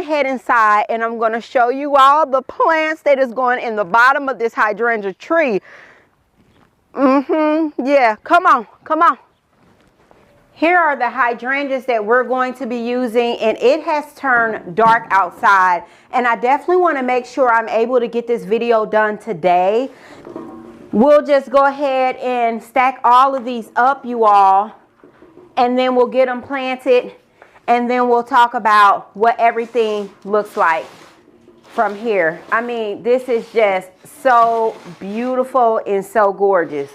Head inside and I'm going to show you all the plants that is going in the bottom of this hydrangea tree. Yeah, come on. Here are the hydrangeas that we're going to be using, and it has turned dark outside, and I definitely want to make sure I'm able to get this video done today. We'll just go ahead and stack all of these up, you all, and then we'll get them planted. And then we'll talk about what everything looks like from here. I mean, this is just so beautiful and so gorgeous.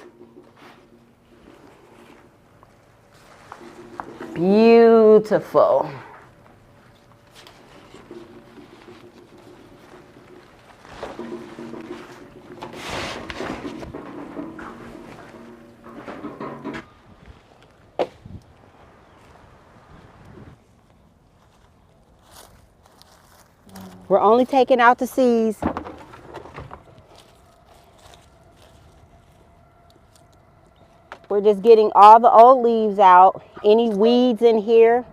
Beautiful. We're only taking out the seeds. We're just getting all the old leaves out. Any weeds in here.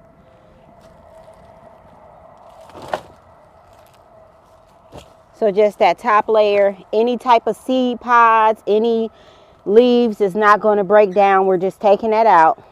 So just that top layer. Any type of seed pods, any leaves is not going to break down. We're just taking that out.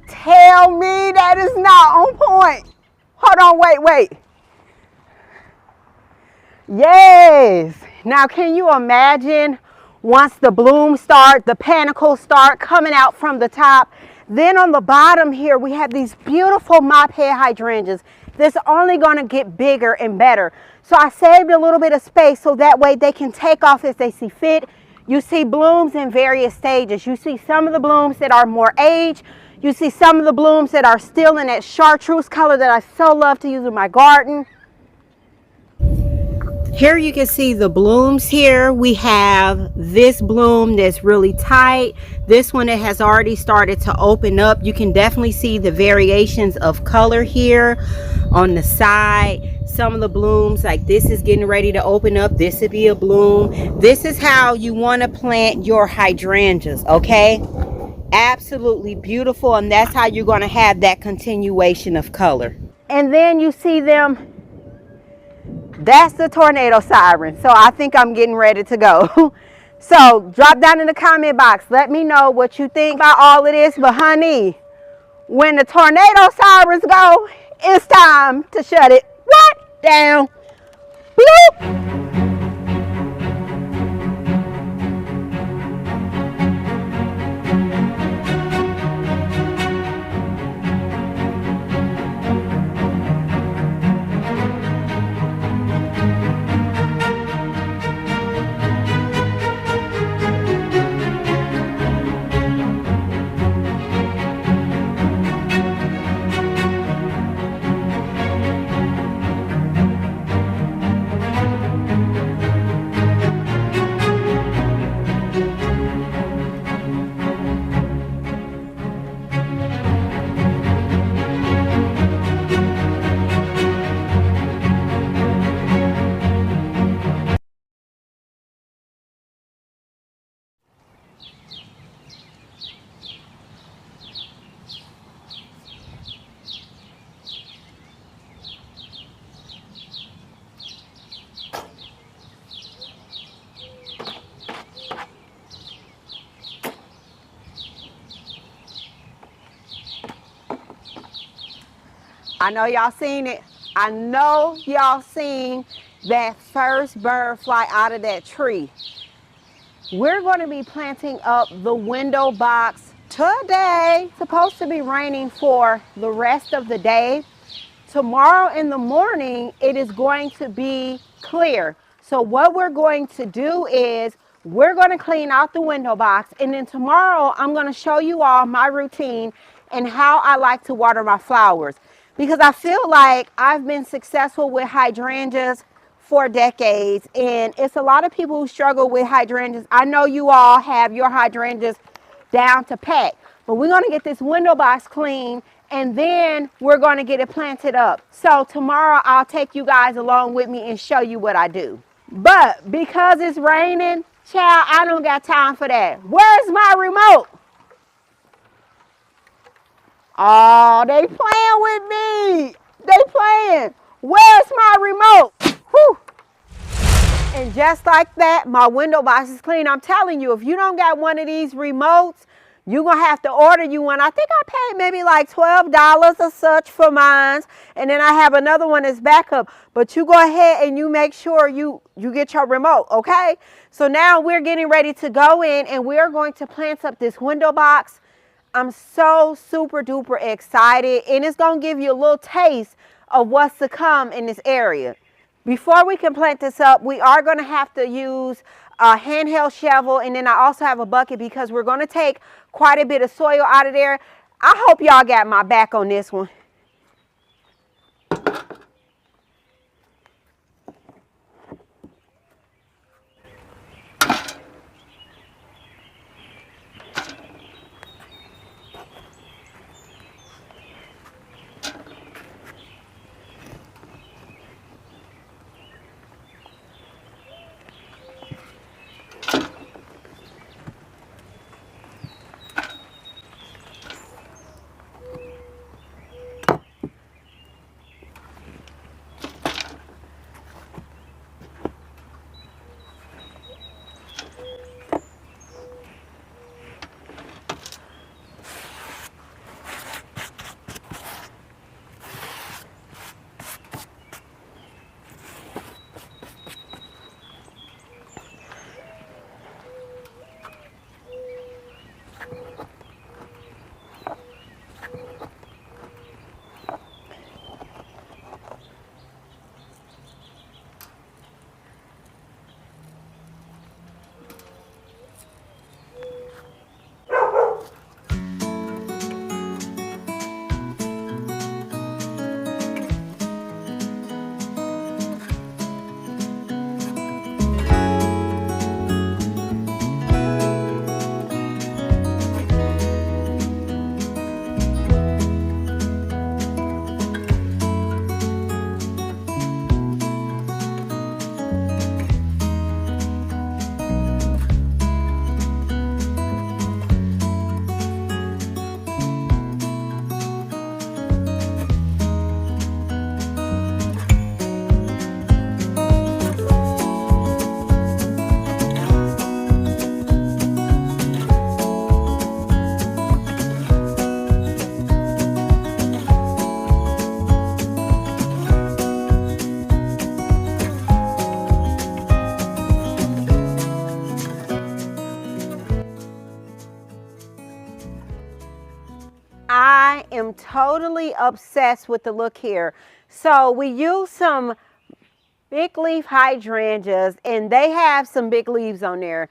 Tell me that is not on point. Hold on, wait. Yes. Now, can you imagine once the blooms start, the panicles start coming out from the top? Then on the bottom here, we have these beautiful mop head hydrangeas that's only going to get bigger and better. So I saved a little bit of space so that way they can take off as they see fit. You see blooms in various stages. You see some of the blooms that are more aged. You see some of the blooms that are still in that chartreuse color that I so love to use in my garden. Here you can see the blooms here. We have this bloom that's really tight. This one that has already started to open up. You can definitely see the variations of color here on the side. Some of the blooms, like this is getting ready to open up. This would be a bloom. This is how you want to plant your hydrangeas, okay? Absolutely beautiful, and that's how you're going to have that continuation of color. And then you see them. That's the tornado siren. So I think I'm getting ready to go. So drop down in the comment box. Let me know what you think about all of this. But honey, when the tornado sirens go, it's time to shut it. down. Bloop. I know y'all seen it. I know y'all seen that first bird fly out of that tree. We're going to be planting up the window box today. It's supposed to be raining for the rest of the day. Tomorrow in the morning, it is going to be clear. So what we're going to do is we're going to clean out the window box. And then tomorrow, I'm going to show you all my routine and how I like to water my flowers. Because I feel like I've been successful with hydrangeas for decades. And it's a lot of people who struggle with hydrangeas. I know you all have your hydrangeas down to pat. But we're going to get this window box clean and then we're going to get it planted up. So tomorrow I'll take you guys along with me and show you what I do. But because it's raining, child, I don't got time for that. Where's my remote? Oh, they playing with me. They playing. Where's my remote? Whew. And just like that, my window box is clean. I'm telling you, if you don't got one of these remotes, you're going to have to order you one. I think I paid maybe like $12 or such for mine. And then I have another one that's backup. But you go ahead and you make sure you get your remote, okay? So now we're getting ready to go in and we're going to plant up this window box. I'm so super duper excited. And it's going to give you a little taste of what's to come in this area. Before we can plant this up, we are going to have to use a handheld shovel, and then I also have a bucket because we're going to take quite a bit of soil out of there. I hope y'all got my back on this one. totally obsessed with the look here. So we use some big leaf hydrangeas, and they have some big leaves on there.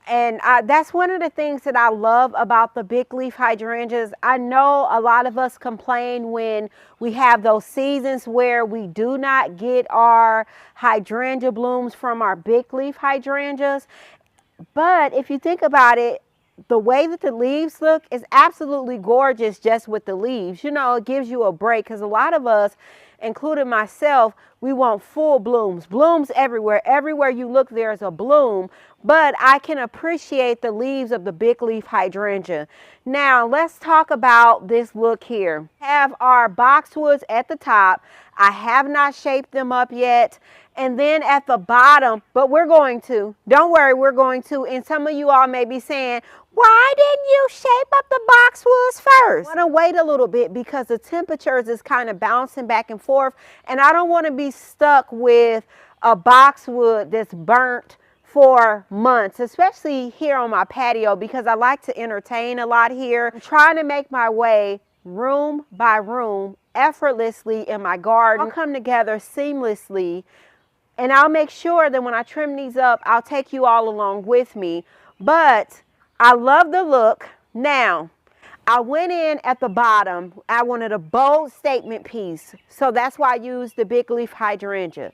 And that's one of the things that I love about the big leaf hydrangeas. I know a lot of us complain when we have those seasons where we do not get our hydrangea blooms from our big leaf hydrangeas. But if you think about it, the way that the leaves look is absolutely gorgeous just with the leaves. You know, it gives you a break, because a lot of us, including myself, we want full blooms. Blooms everywhere. Everywhere you look, there's a bloom. But I can appreciate the leaves of the big leaf hydrangea. Now, let's talk about this look here. We have our boxwoods at the top. I have not shaped them up yet. And then at the bottom, but we're going to. Don't worry, we're going to. And some of you all may be saying, why didn't you shape up the boxwoods first? I want to wait a little bit because the temperatures is kind of bouncing back and forth. And I don't want to be stuck with a boxwood that's burnt for months, especially here on my patio, because I like to entertain a lot here. I'm trying to make my way room by room effortlessly in my garden. I'll come together seamlessly. And I'll make sure that when I trim these up, I'll take you all along with me. But I love the look. Now, I went in at the bottom. I wanted a bold statement piece. So that's why I used the big leaf hydrangea.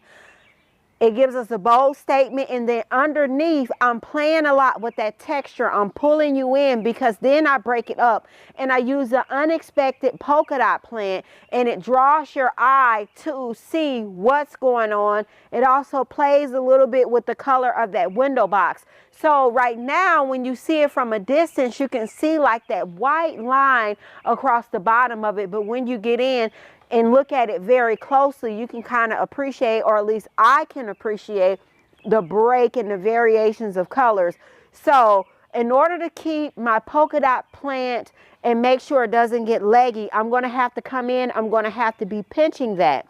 It gives us a bold statement, and then underneath, I'm playing a lot with that texture. I'm pulling you in, because then I break it up and I use the unexpected polka dot plant, and it draws your eye to see what's going on. It also plays a little bit with the color of that window box. So right now, when you see it from a distance, you can see like that white line across the bottom of it. But when you get in and look at it very closely, you can kind of appreciate, or at least I can appreciate, the break and the variations of colors. So in order to keep my polka dot plant and make sure it doesn't get leggy, I'm going to have to come in, I'm going to have to be pinching that.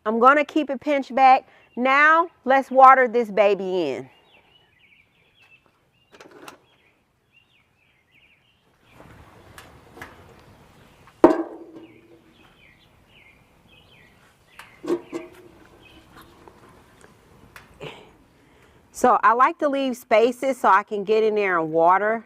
I'm going to keep it pinched back. Now let's water this baby in. So I like to leave spaces so I can get in there and water.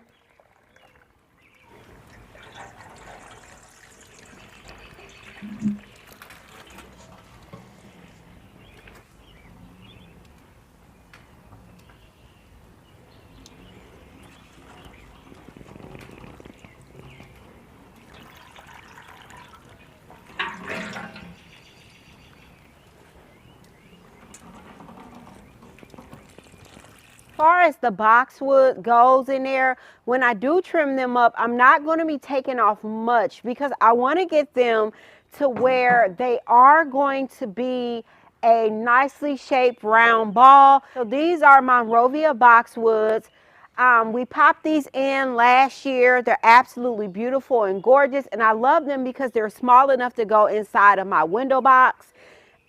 As far as the boxwood goes in there, when I do trim them up, I'm not going to be taking off much, because I want to get them to where they are going to be a nicely shaped round ball. So these are Monrovia boxwoods. We popped these in last year. They're absolutely beautiful and gorgeous, and I love them because they're small enough to go inside of my window box.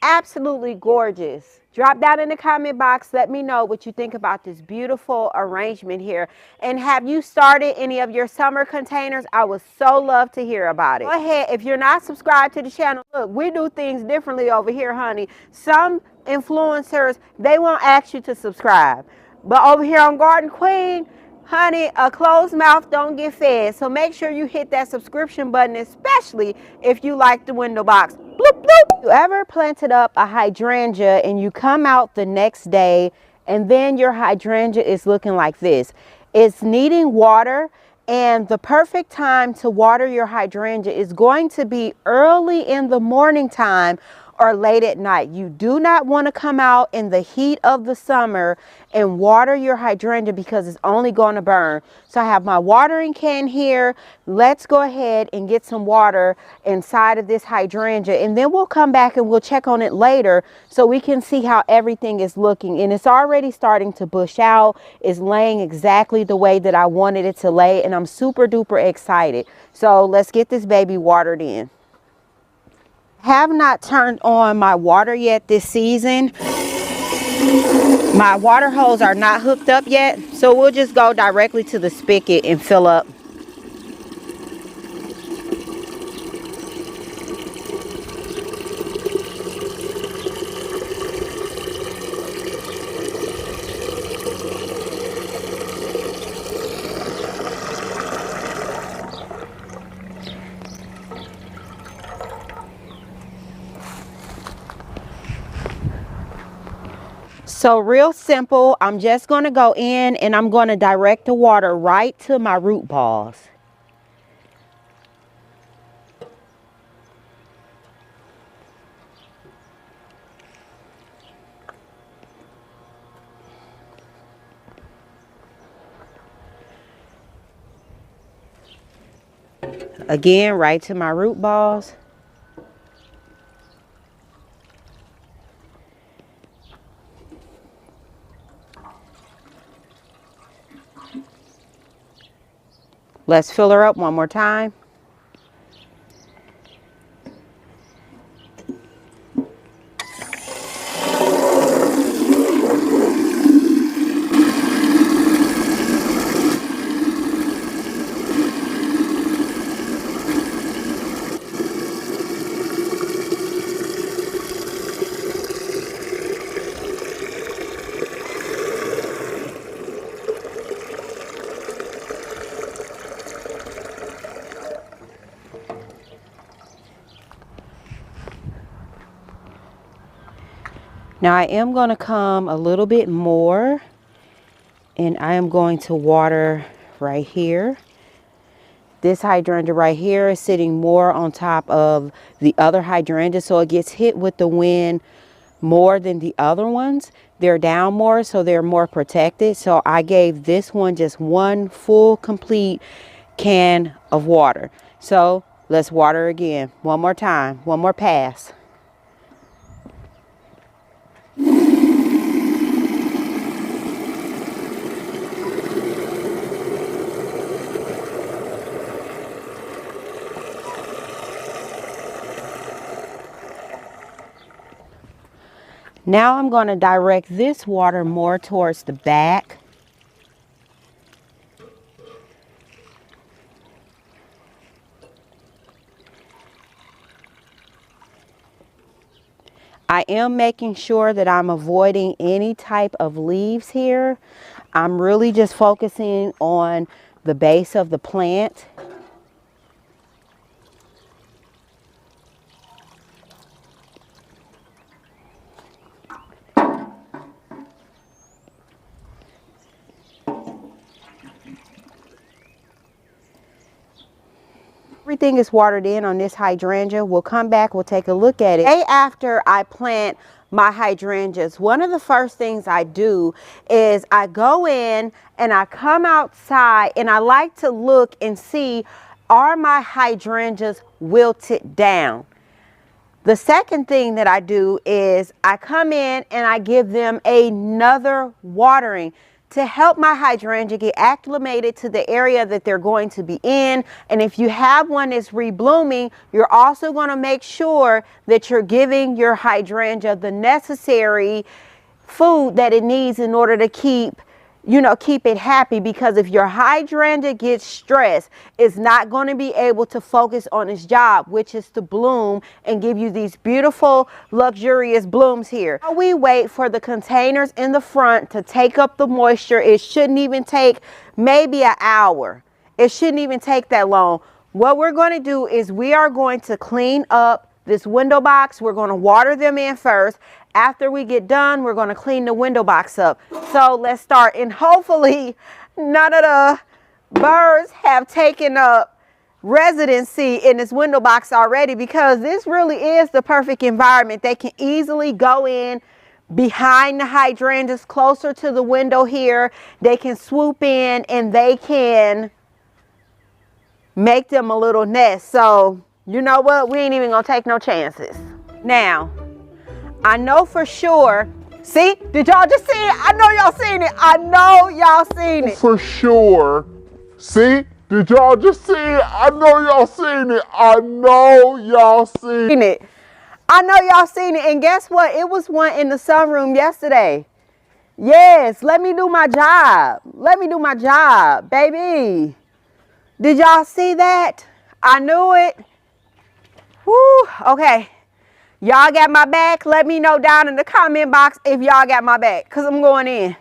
Absolutely gorgeous. Drop down in the comment box. Let me know what you think about this beautiful arrangement here. And have you started any of your summer containers? I would so love to hear about it. Go ahead. If you're not subscribed to the channel, look, we do things differently over here, honey. Some influencers, they won't ask you to subscribe. But over here on Garden Queen, honey, a closed mouth don't get fed. So make sure you hit that subscription button, especially if you like the window box. Bloop, bloop. You ever planted up a hydrangea and you come out the next day and then your hydrangea is looking like this? It's needing water, and the perfect time to water your hydrangea is going to be early in the morning time or late at night. You do not want to come out in the heat of the summer and water your hydrangea, because it's only going to burn. So I have my watering can here. Let's go ahead and get some water inside of this hydrangea, and then we'll come back and we'll check on it later so we can see how everything is looking. And it's already starting to bush out. It's laying exactly the way that I wanted it to lay, and I'm super duper excited. So let's get this baby watered in. Have not turned on my water yet this season. My water hose are not hooked up yet, so we'll just go directly to the spigot and fill up. So real simple, I'm just going to go in and I'm going to direct the water right to my root balls. Again, right to my root balls. Let's fill her up one more time. Now I am going to come a little bit more and I am going to water right here. This hydrangea right here is sitting more on top of the other hydrangea, so it gets hit with the wind more than the other ones. They're down more, so they're more protected. So I gave this one just one full complete can of water. So let's water again one more time, one more pass. Now I'm going to direct this water more towards the back. I am making sure that I'm avoiding any type of leaves here. I'm really just focusing on the base of the plant. Everything is watered in on this hydrangea. We'll come back, we'll take a look at it. Day after I plant my hydrangeas, one of the first things I do is I go in and I come outside and I like to look and see, are my hydrangeas wilted down? The second thing that I do is I come in and I give them another watering to help my hydrangea get acclimated to the area that they're going to be in. And if you have one that's reblooming, you're also going to make sure that you're giving your hydrangea the necessary food that it needs in order to keep it happy, because if your hydrangea gets stressed, it's not going to be able to focus on its job, which is to bloom and give you these beautiful, luxurious blooms here. While we wait for the containers in the front to take up the moisture, it shouldn't even take maybe an hour. It shouldn't even take that long. What we're going to do is we are going to clean up this window box. We're going to water them in first. After we get done, we're going to clean the window box up. So let's start. And hopefully none of the birds have taken up residency in this window box already, because this really is the perfect environment. They can easily go in behind the hydrangeas closer to the window here. They can swoop in and they can make them a little nest. So you know what? We ain't even going to take no chances. Now, I know for sure. See? Did y'all just see it? I know y'all seen it. I know y'all seen it. For sure. See? Did y'all just see it? I know y'all seen it. I know y'all seen it. I know y'all seen it. And guess what? It was one in the sunroom yesterday. Yes, let me do my job. Let me do my job, baby. Did y'all see that? I knew it. Woo, okay. Y'all got my back? Let me know down in the comment box if y'all got my back, because I'm going in.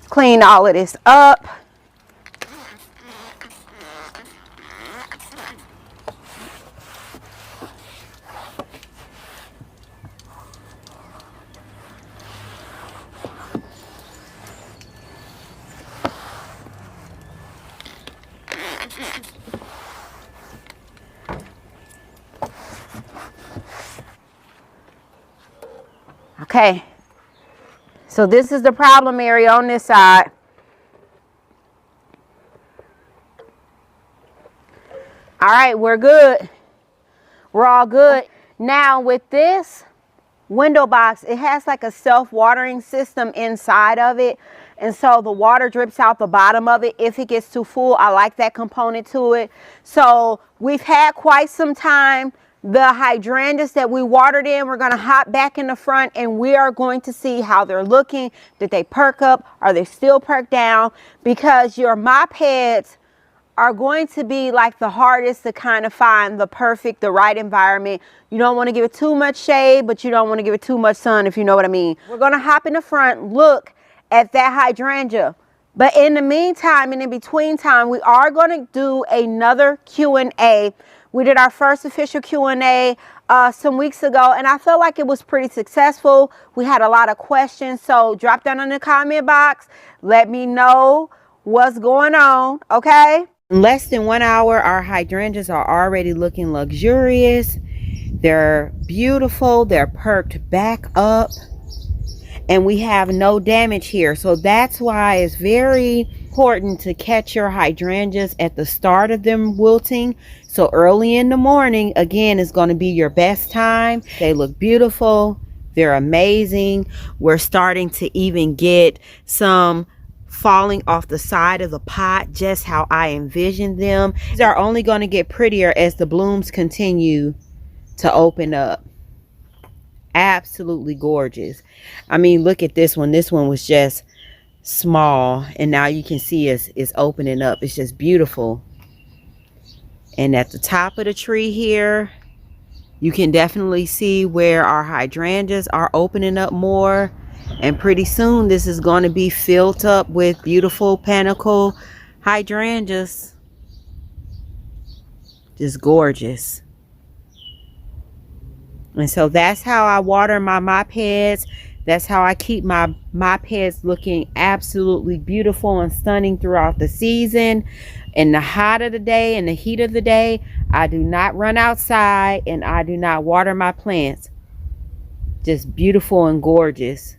Clean all of this up. Okay, so this is the problem area on this side. All right, we're good. We're all good. Now with this window box, it has like a self-watering system inside of it. And so the water drips out the bottom of it if it gets too full. I like that component to it. So we've had quite some time. The hydrangeas that we watered in, we're going to hop back in the front and we are going to see how they're looking. Did they perk up? Are they still perked down? Because your mop heads are going to be like the hardest to kind of find the right environment. You don't want to give it too much shade, but you don't want to give it too much sun, if you know what I mean. We're going to hop in the front, look at that hydrangea. But in the meantime and in between time, we are going to do another Q&A. We did our first official Q&A some weeks ago, and I felt like it was pretty successful. We had a lot of questions, so drop down in the comment box. Let me know what's going on, okay? In less than 1 hour, our hydrangeas are already looking luxurious. They're beautiful. They're perked back up. And we have no damage here. So that's why it's very important to catch your hydrangeas at the start of them wilting. So early in the morning, again, is going to be your best time. They look beautiful. They're amazing. We're starting to even get some falling off the side of the pot, just how I envisioned them. These are only going to get prettier as the blooms continue to open up. Absolutely gorgeous. I mean, look at this one. This one was just small, and now you can see it's opening up. It's just beautiful. And at the top of the tree here, you can definitely see where our hydrangeas are opening up more. And pretty soon this is going to be filled up with beautiful panicle hydrangeas. Just gorgeous. And so that's how I water my mop heads. That's how I keep my mop heads looking absolutely beautiful and stunning throughout the season. In the hot of the day and the heat of the day, I do not run outside and I do not water my plants. Just beautiful and gorgeous.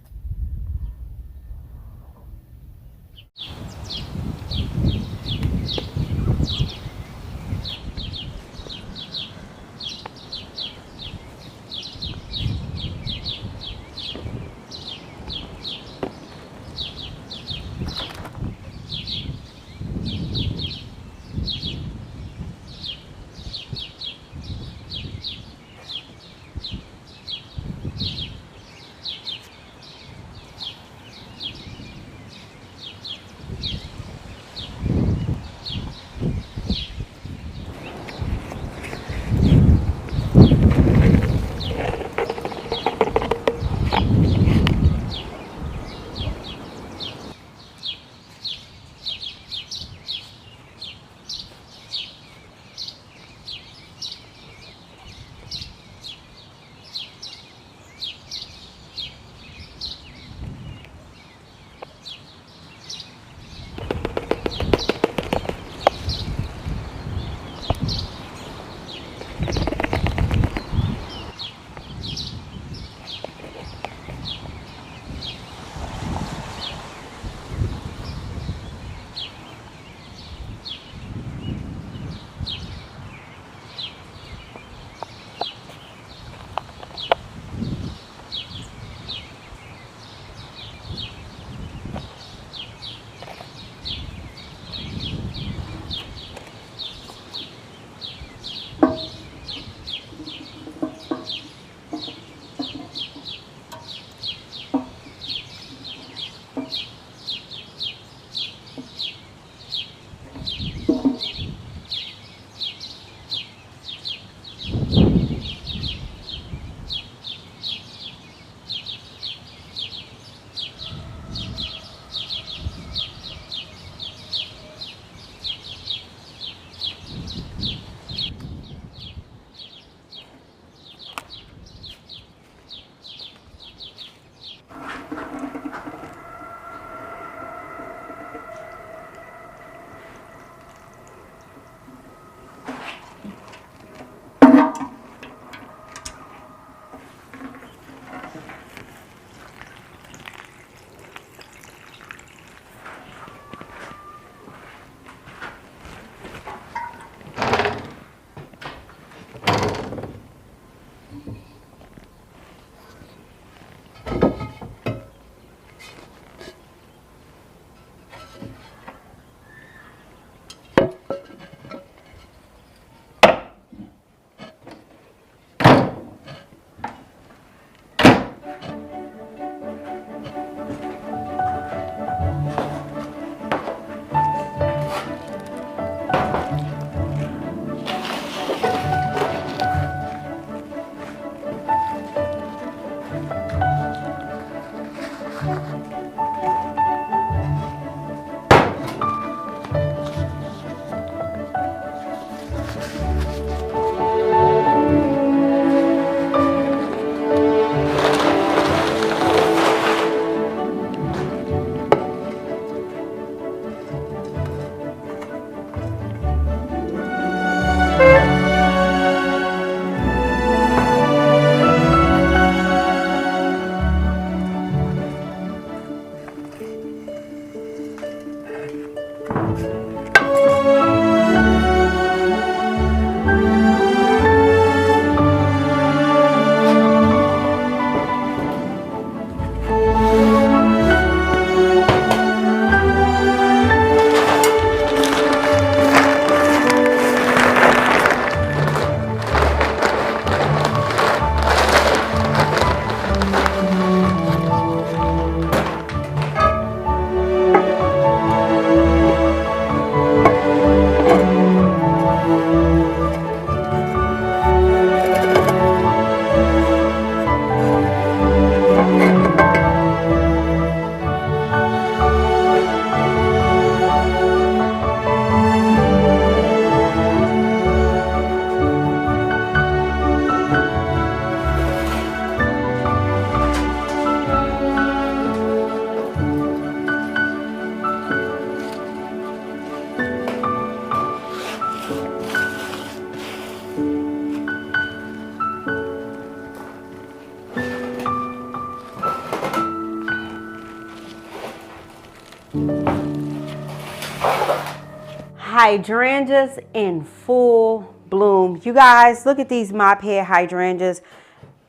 Hydrangeas in full bloom. You guys, look at these mop head hydrangeas.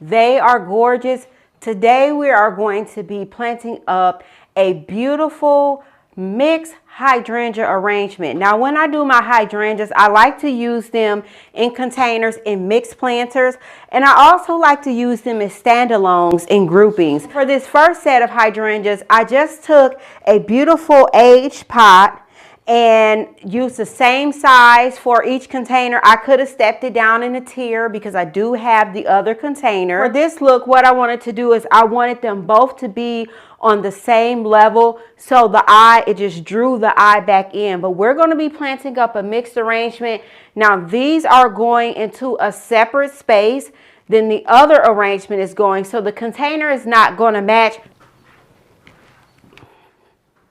They are gorgeous. Today we are going to be planting up a beautiful mixed hydrangea arrangement. Now, when I do my hydrangeas, I like to use them in containers in mixed planters, and I also like to use them as standalones in groupings. For this first set of hydrangeas, I just took a beautiful aged pot and use the same size for each container. I could have stepped it down in a tier because I do have the other container. For this look, what I wanted to do is I wanted them both to be on the same level, so the eye, it just drew the eye back in. But we're going to be planting up a mixed arrangement. Now these are going into a separate space than the other arrangement is going, so the container is not going to match.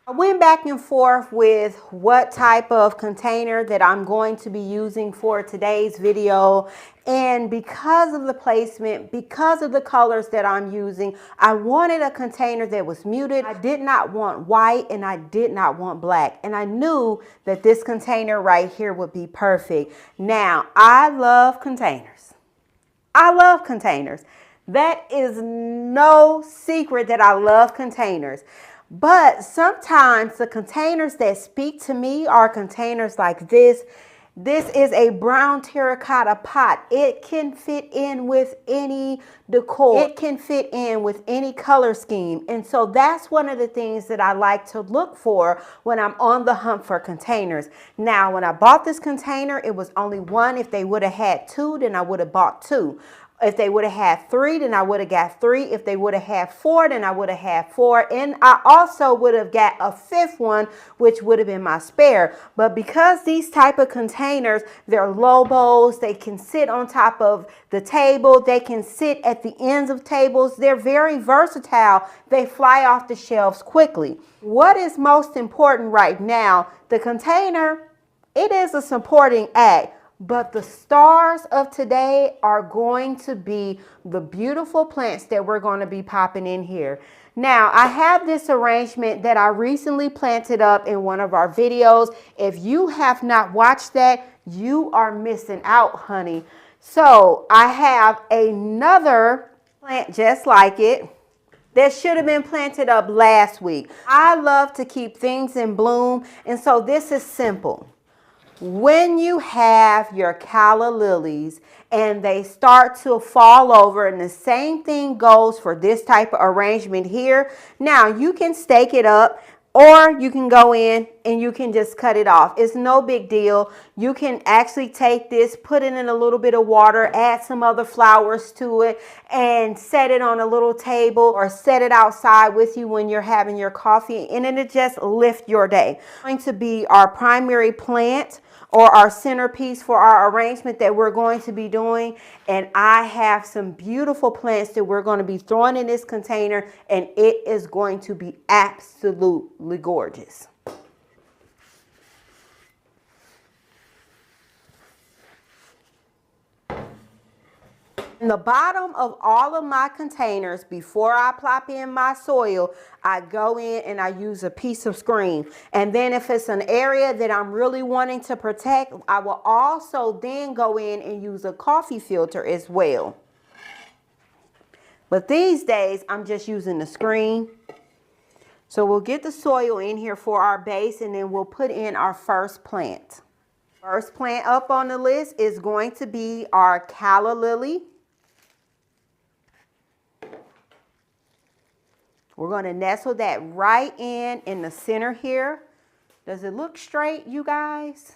I went back and forth with what type of container that I'm going to be using for today's video, and because of the placement, because of the colors that I'm using, I wanted a container that was muted. I did not want white and I did not want black, and I knew that this container right here would be perfect. Now, I love containers. I love containers. That is no secret that I love containers. But sometimes the containers that speak to me are containers like this. This is a brown terracotta pot. It can fit in with any decor. It can fit in with any color scheme. And so that's one of the things that I like to look for when I'm on the hunt for containers. Now, when I bought this container, it was only one. If they would have had two, then I would have bought two. If they would have had three, then I would have got three. If they would have had four, then I would have had four. And I also would have got a fifth one, which would have been my spare. But because these type of containers, they're Lobos, they can sit on top of the table, they can sit at the ends of tables. They're very versatile. They fly off the shelves quickly. What is most important right now? The container, it is a supporting act. But the stars of today are going to be the beautiful plants that we're going to be popping in here. Now, I have this arrangement that I recently planted up in one of our videos. If you have not watched that, you are missing out, honey. So I have another plant just like it that should have been planted up last week. I love to keep things in bloom, and so this is simple. When you have your calla lilies and they start to fall over, and the same thing goes for this type of arrangement here. Now you can stake it up, or you can go in and you can just cut it off. It's no big deal. You can actually take this, put it in a little bit of water, add some other flowers to it, and set it on a little table or set it outside with you when you're having your coffee, and it'll just lift your day. It's going to be our primary plant or our centerpiece for our arrangement that we're going to be doing. And I have some beautiful plants that we're going to be throwing in this container, and it is going to be absolutely gorgeous. In the bottom of all of my containers, before I plop in my soil, I go in and I use a piece of screen. And then if it's an area that I'm really wanting to protect, I will also then go in and use a coffee filter as well. But these days, I'm just using the screen. So we'll get the soil in here for our base, and then we'll put in our first plant. First plant up on the list is going to be our calla lily. We're going to nestle that right in the center here. Does it look straight, you guys?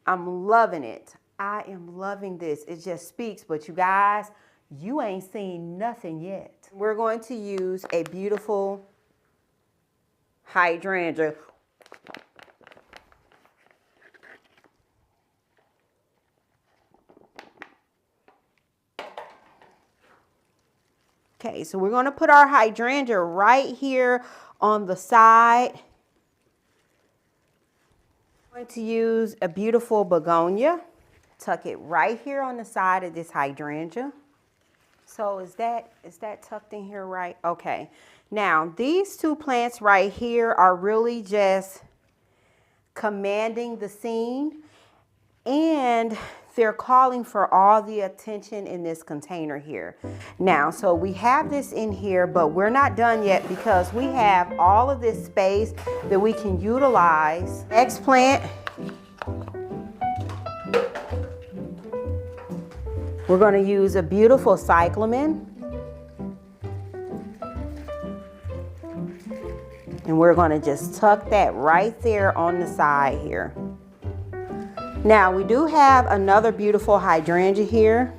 I'm loving it. I am loving this. It just speaks, but you guys, you ain't seen nothing yet. We're going to use a beautiful hydrangea. Okay, so we're going to put our hydrangea right here on the side. I'm going to use a beautiful begonia. Tuck it right here on the side of this hydrangea. So is that tucked in here right? Okay. Now, these two plants right here are really just commanding the scene, and they're calling for all the attention in this container here. Now, so we have this in here, but we're not done yet because we have all of this space that we can utilize. Next plant, we're going to use a beautiful cyclamen. And we're going to just tuck that right there on the side here. Now, we do have another beautiful hydrangea here.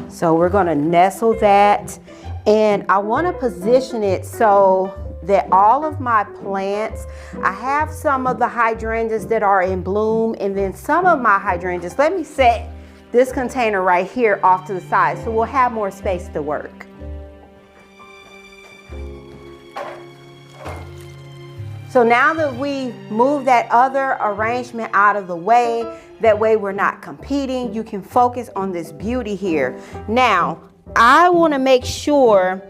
So we're going to nestle that, and I want to position it so that all of my plants, I have some of the hydrangeas that are in bloom, and then some of my hydrangeas, let me set this container right here off to the side so we'll have more space to work. So now that we move that other arrangement out of the way, that way we're not competing, you can focus on this beauty here. Now, I want to make sure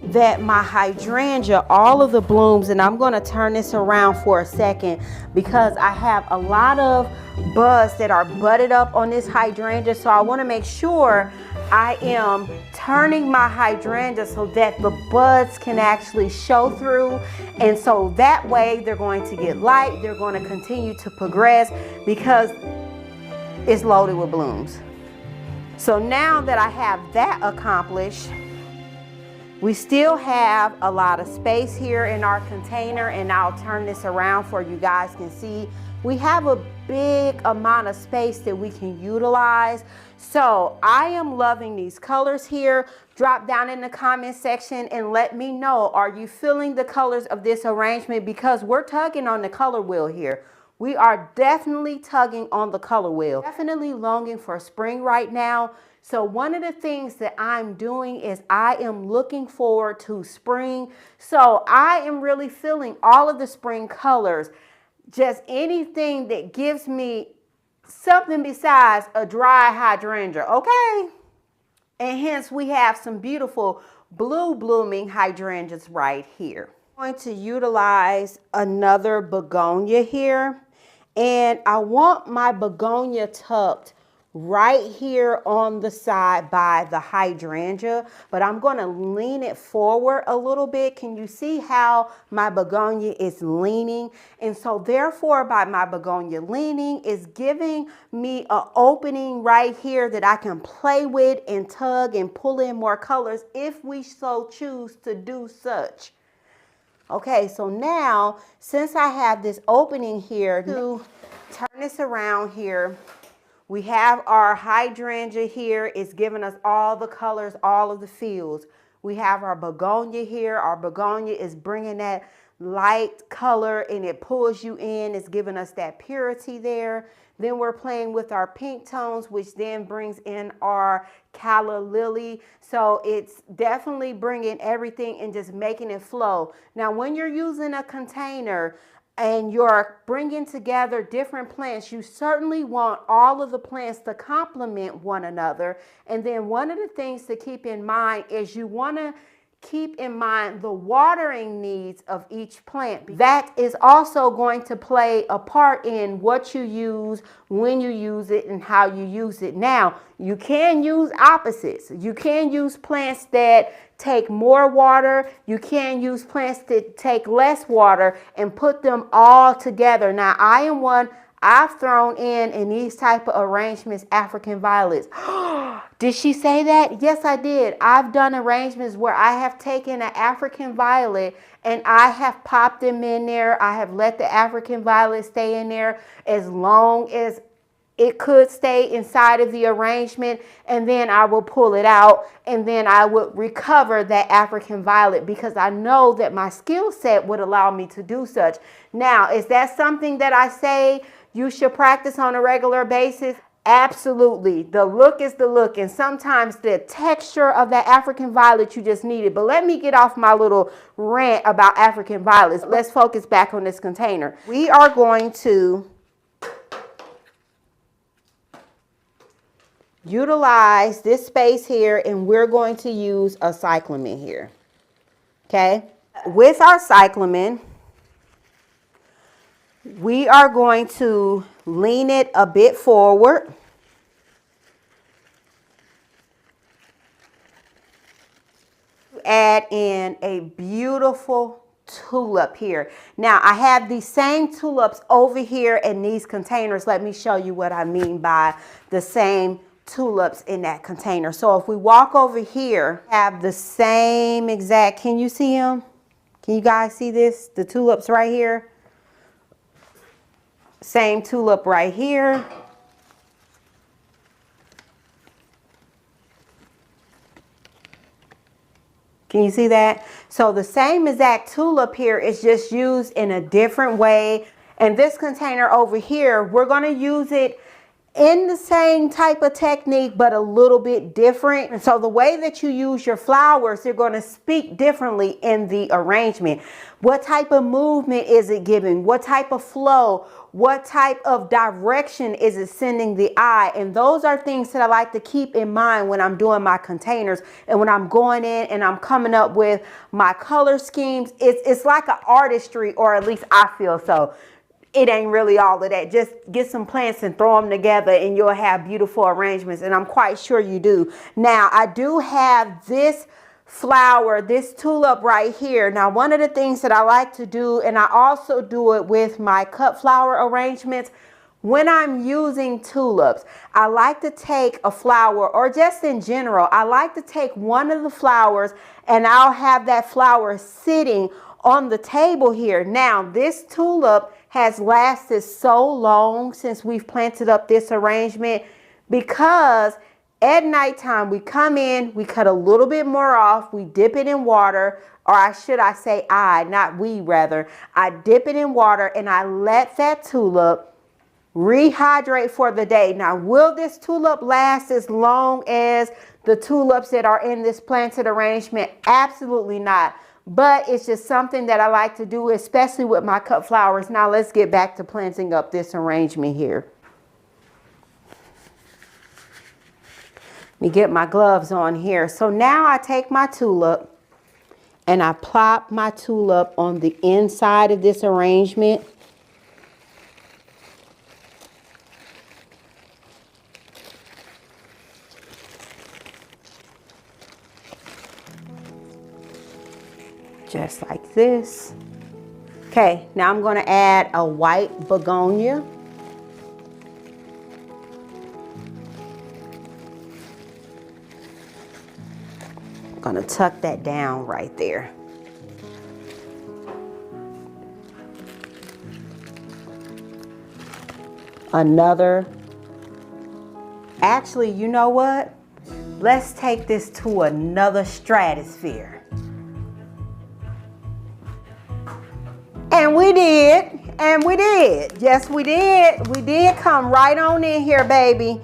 that my hydrangea, all of the blooms, and I'm going to turn this around for a second because I have a lot of buds that are budded up on this hydrangea, so I want to make sure I am turning my hydrangea so that the buds can actually show through, and so that way they're going to get light, they're going to continue to progress because it's loaded with blooms. So now that I have that accomplished, we still have a lot of space here in our container, and I'll turn this around for you guys can see. We have a big amount of space that we can utilize. So I am loving these colors here. Drop down in the comment section and let me know, are you feeling the colors of this arrangement? Because we're tugging on the color wheel here. We are definitely tugging on the color wheel. Definitely longing for spring right now. So one of the things that I'm doing is I am looking forward to spring. So I am really feeling all of the spring colors. Just anything that gives me something besides a dry hydrangea, okay? And hence we have some beautiful blue blooming hydrangeas right here. I'm going to utilize another begonia here. And I want my begonia tucked right here on the side by the hydrangea, but I'm going to lean it forward a little bit. Can you see how my begonia is leaning? And so therefore, by my begonia leaning, is giving me an opening right here that I can play with and tug and pull in more colors if we so choose to do such. Okay, so now, since I have this opening here, to turn this around here, we have our hydrangea here. It's giving us all the colors, all of the fields. We have our begonia here. Our begonia is bringing that light color and it pulls you in. It's giving us that purity there. Then we're playing with our pink tones, which then brings in our calla lily. So it's definitely bringing everything and just making it flow. Now, when you're using a container and you're bringing together different plants, you certainly want all of the plants to complement one another. And then one of the things to keep in mind is you want to keep in mind the watering needs of each plant. That is also going to play a part in what you use, when you use it, and how you use it. Now, you can use opposites. You can use plants that take more water. You can use plants that take less water and put them all together. Now, I've thrown in these type of arrangements, African violets. Did she say that? Yes, I did. I've done arrangements where I have taken an African violet and I have popped them in there. I have let the African violet stay in there as long as it could stay inside of the arrangement, and then I will pull it out and then I would recover that African violet because I know that my skill set would allow me to do such. Now, is that something that I say you should practice on a regular basis? Absolutely. The look is the look, and sometimes the texture of that African violet, you just need it. But let me get off my little rant about African violets. Let's focus back on this container. We are going to utilize this space here, and we're going to use a cyclamen here. Okay? With our cyclamen, we are going to lean it a bit forward. Add in a beautiful tulip here. Now, I have these same tulips over here in these containers. Let me show you what I mean by the same tulips in that container. So if we walk over here, have the same exact, can you see them? Can you guys see this? The tulips right here. Same tulip right here. Can you see that? So the same exact tulip here is just used in a different way. And this container over here, we're going to use it in the same type of technique, but a little bit different. And so the way that you use your flowers, they're going to speak differently in the arrangement. What type of movement is it giving? What type of flow? What type of direction is it sending the eye? And those are things that I like to keep in mind when I'm doing my containers and when I'm going in and I'm coming up with my color schemes. It's like an artistry, or at least I feel so. It ain't really all of that. Just get some plants and throw them together and you'll have beautiful arrangements. And I'm quite sure you do. Now, I do have this flower, this tulip right here. Now, one of the things that I like to do, and I also do it with my cut flower arrangements, when I'm using tulips, I like to take a flower, or just in general, I like to take one of the flowers and I'll have that flower sitting on the table here. Now, this tulip has lasted so long since we've planted up this arrangement, because at nighttime we come in, we cut a little bit more off, we dip it in water, or I say not we rather. I dip it in water and I let that tulip rehydrate for the day. Now, will this tulip last as long as the tulips that are in this planted arrangement? Absolutely not. But it's just something that I like to do, especially with my cut flowers. Now let's get back to planting up this arrangement here. Let me get my gloves on here. So now I take my tulip and I plop my tulip on the inside of this arrangement. Just like this. Okay, now I'm going to add a white begonia. I'm going to tuck that down right there. Actually, you know what? Let's take this to another stratosphere. we did. And we did. Yes, we did. We did come right on in here, baby.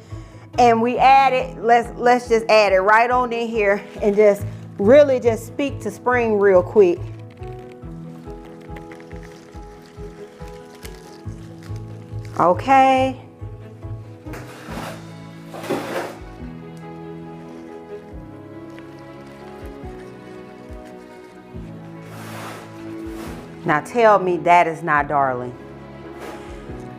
And we added, let's just add it right on in here and just really just speak to spring real quick. Okay. Now tell me that is not darling.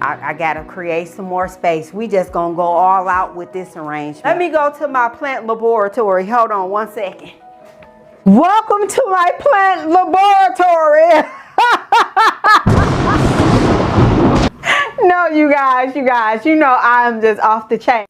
I gotta create some more space. We just gonna go all out with this arrangement. Let me go to my plant laboratory. Hold on 1 second. Welcome to my plant laboratory. No, you guys, you know I'm just off the chain.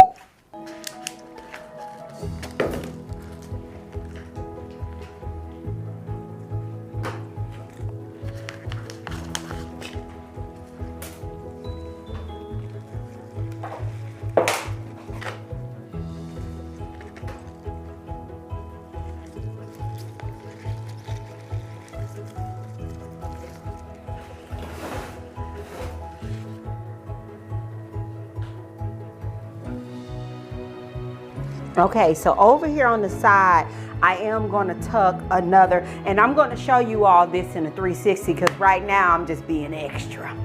Okay, so over here on the side, I am going to tuck another, and I'm going to show you all this in a 360 because right now I'm just being extra.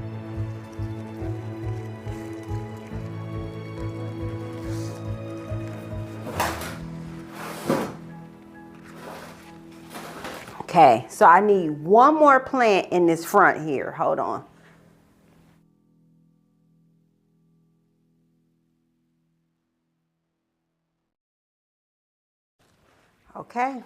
Okay, so I need one more plant in this front here. Hold on. Okay.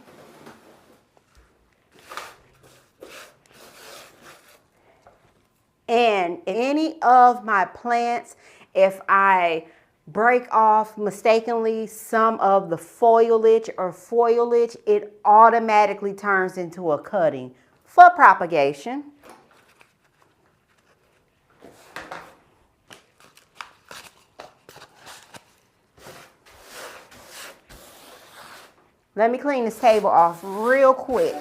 And any of my plants, if I break off mistakenly some of the foliage, it automatically turns into a cutting for propagation. Let me clean this table off real quick.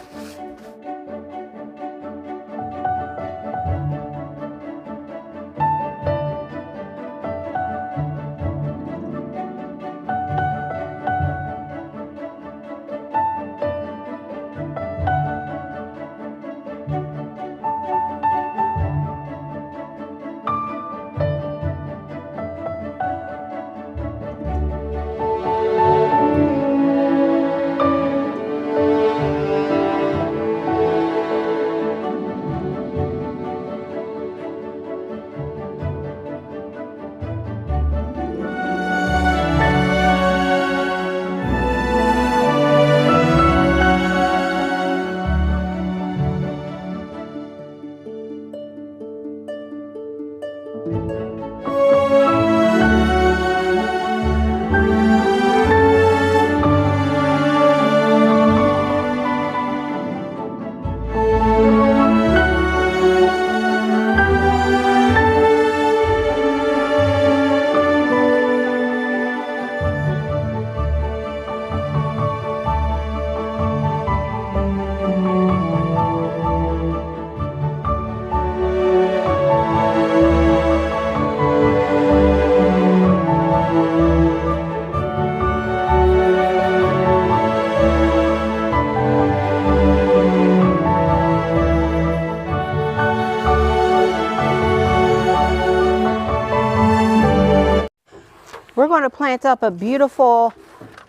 We're going to plant up a beautiful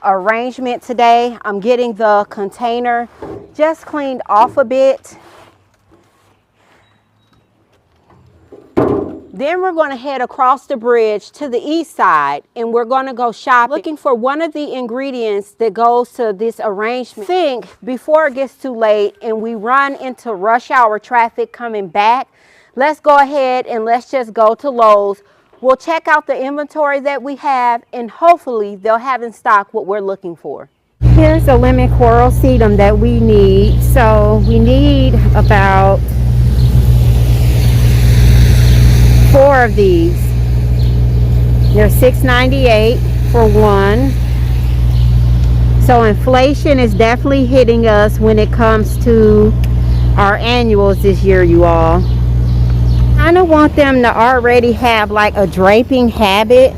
arrangement today. I'm getting the container just cleaned off a bit. Then we're going to head across the bridge to the east side and we're going to go shopping, looking for one of the ingredients that goes to this arrangement. Think before it gets too late and we run into rush hour traffic coming back, let's go ahead and let's just go to Lowe's. We'll check out the inventory that we have and hopefully they'll have in stock what we're looking for. Here's the lemon coral sedum that we need. So we need about 4 of these. They're $6.98 for one. So inflation is definitely hitting us when it comes to our annuals this year, you all. kind of want them to already have like a draping habit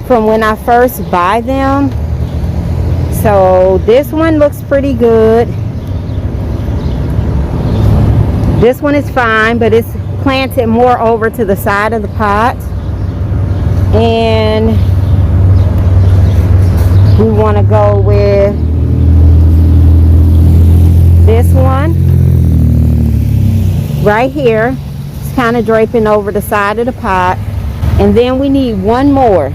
from when I first buy them. So this one looks pretty good. This one is fine, but it's planted more over to the side of the pot. And we want to go with this one right here. It's kind of draping over the side of the pot. And then we need one more.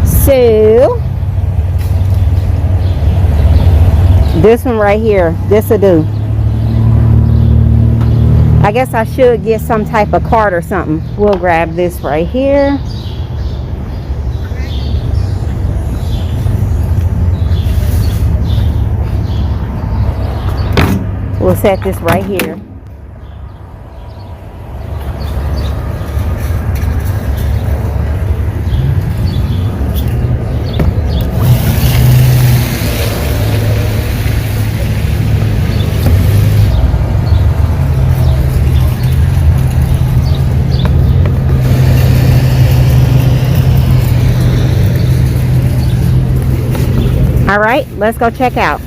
So this one right here, this will do. I guess I should get some type of card or something. We'll grab this right here. We'll set this right here. All right, let's go check out.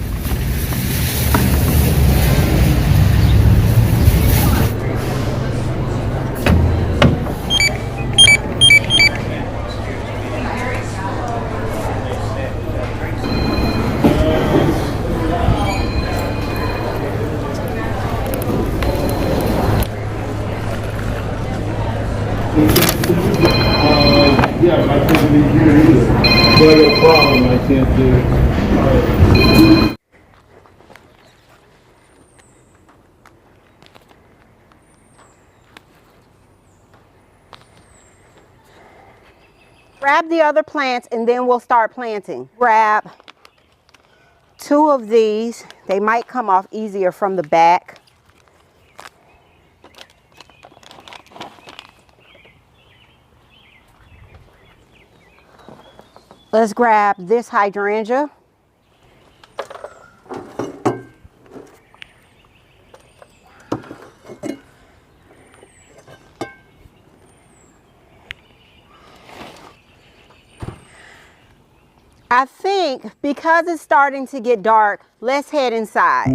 Yeah, I can't be here either. But a problem I can't do. Grab the other plants and then we'll start planting. Grab 2 of these. They might come off easier from the back. Let's grab this hydrangea. I think because it's starting to get dark, let's head inside.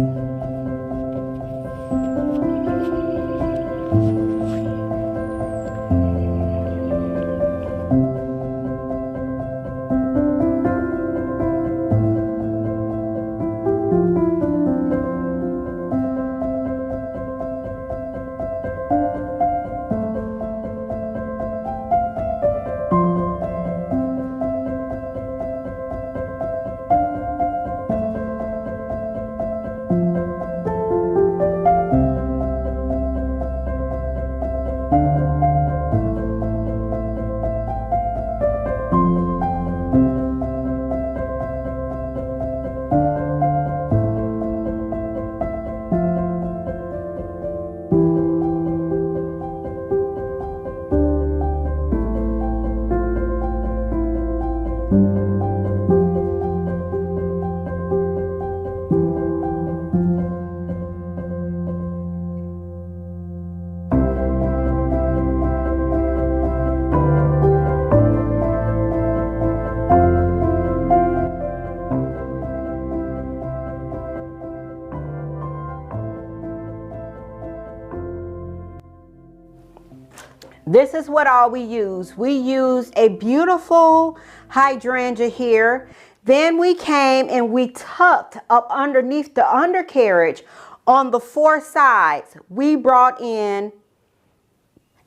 This is what all we use. We used a beautiful hydrangea here. Then we came and we tucked up underneath the undercarriage on the 4 sides. We brought in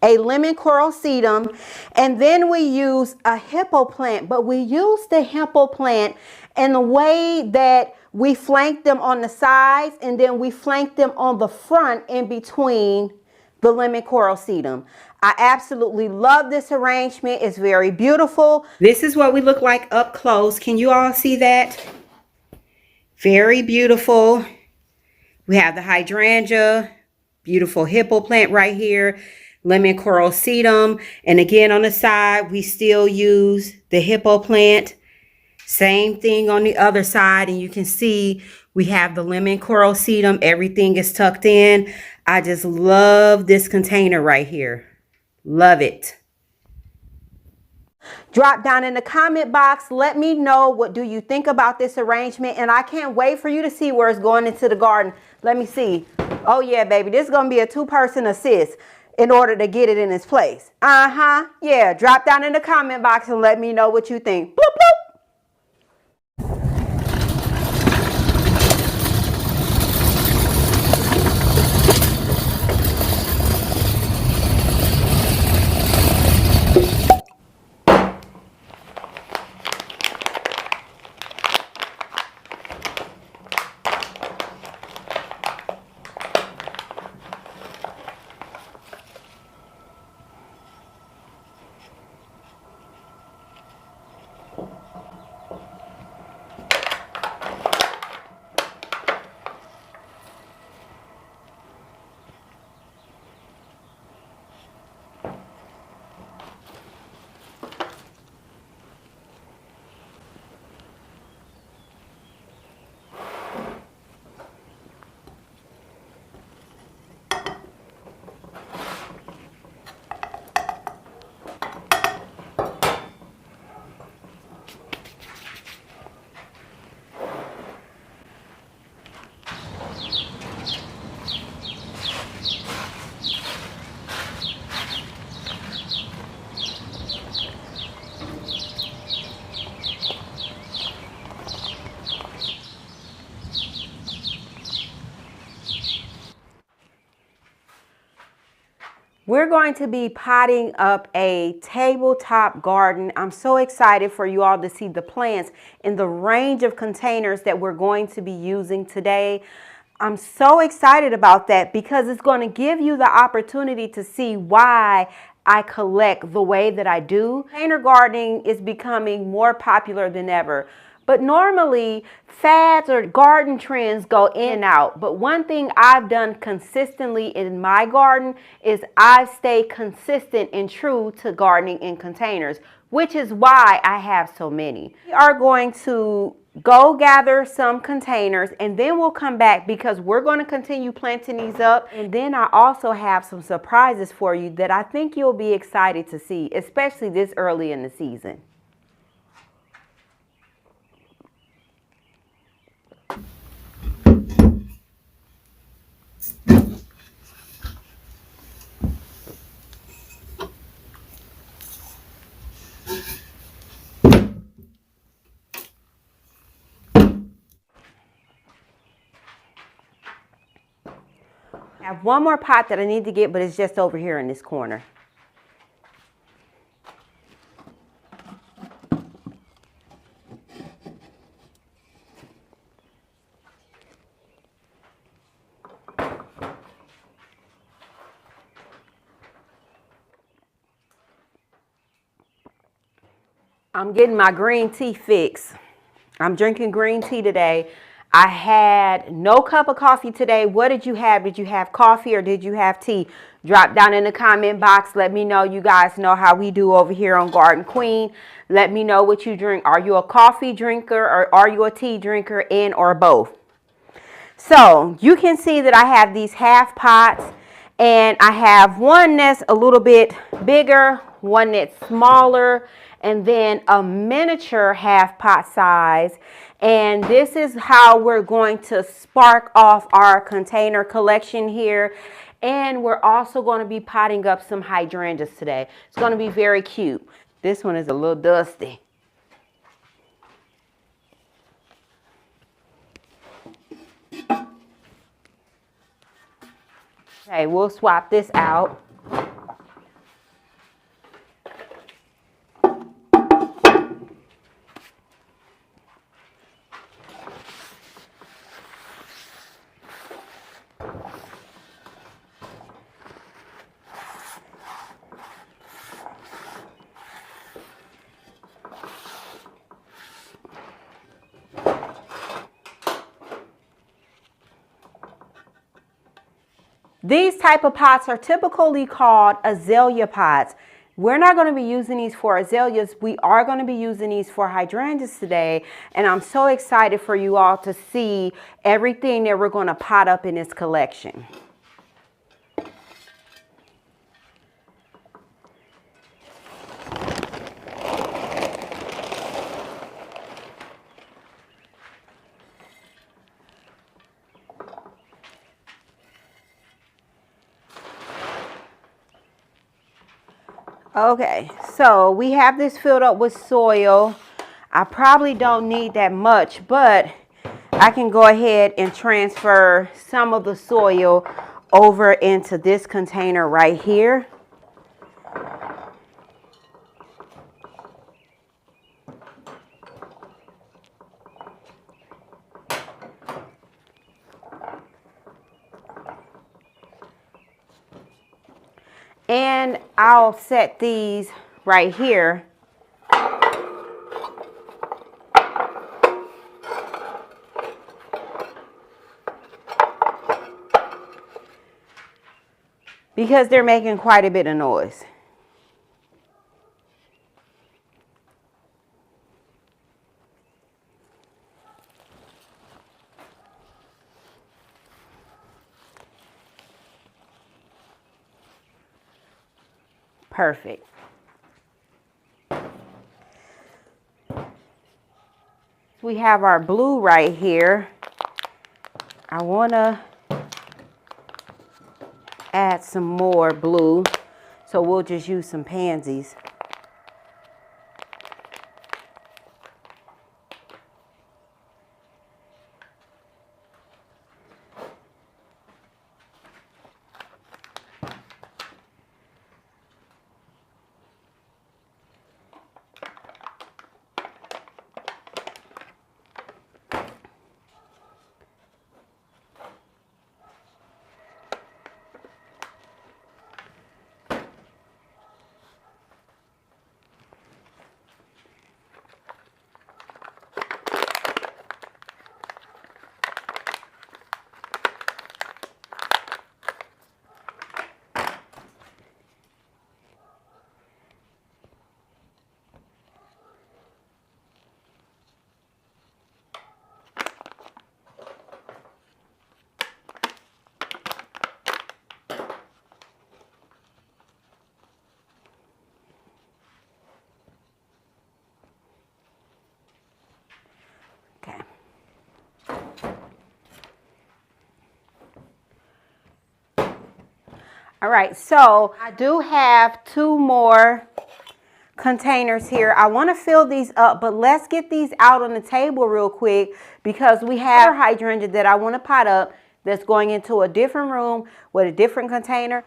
a lemon coral sedum, and then we used a hippo plant, but we used the hippo plant in the way that we flanked them on the sides and then we flanked them on the front in between the lemon coral sedum. I absolutely love this arrangement. It's very beautiful. This is what we look like up close. Can you all see that? Very beautiful. We have the hydrangea, beautiful hippo plant right here, lemon coral sedum, and again on the side we still use the hippo plant. Same thing on the other side, and you can see we have the lemon coral sedum. Everything is tucked in. I just love this container right here. Love it. Drop down in the comment box. Let me know, what do you think about this arrangement? And I can't wait for you to see where it's going into the garden. Let me see. Oh yeah, baby, this is going to be a 2-person assist in order to get it in its place. Yeah, drop down in the comment box and let me know what you think. Bloop, bloop. We're going to be potting up a tabletop garden. I'm so excited for you all to see the plants in the range of containers that we're going to be using today. I'm so excited about that because it's going to give you the opportunity to see why I collect the way that I do. Container gardening is becoming more popular than ever. But normally, fads or garden trends go in and out. But one thing I've done consistently in my garden is I've stayed consistent and true to gardening in containers, which is why I have so many. We are going to go gather some containers and then we'll come back because we're going to continue planting these up. And then I also have some surprises for you that I think you'll be excited to see, especially this early in the season. I have one more pot that I need to get, but it's just over here in this corner. I'm getting my green tea fix. I'm drinking green tea today. I had no cup of coffee today. What did you have? Did you have coffee or did you have tea? Drop down in the comment box. Let me know. You guys know how we do over here on Garden Queen. Let me know what you drink. Are you a coffee drinker or are you a tea drinker, and or both? So you can see that I have these half pots, and I have one that's a little bit bigger, one that's smaller, and then a miniature half pot size. And this is how we're going to spark off our container collection here. And we're also going to be potting up some hydrangeas today. It's going to be very cute. This one is a little dusty. Okay, we'll swap this out. These type of pots are typically called azalea pots. We're not going to be using these for azaleas. We are going to be using these for hydrangeas today. And I'm so excited for you all to see everything that we're going to pot up in this collection. Okay, so we have this filled up with soil. I probably don't need that much, but I can go ahead and transfer some of the soil over into this container right here. And I'll set these right here. Because they're making quite a bit of noise. Perfect. We have our blue right here. I want to add some more blue, so we'll just use some pansies. All right, so I do have 2 more containers here. I want to fill these up, but let's get these out on the table real quick because we have a hydrangea that I want to pot up that's going into a different room with a different container.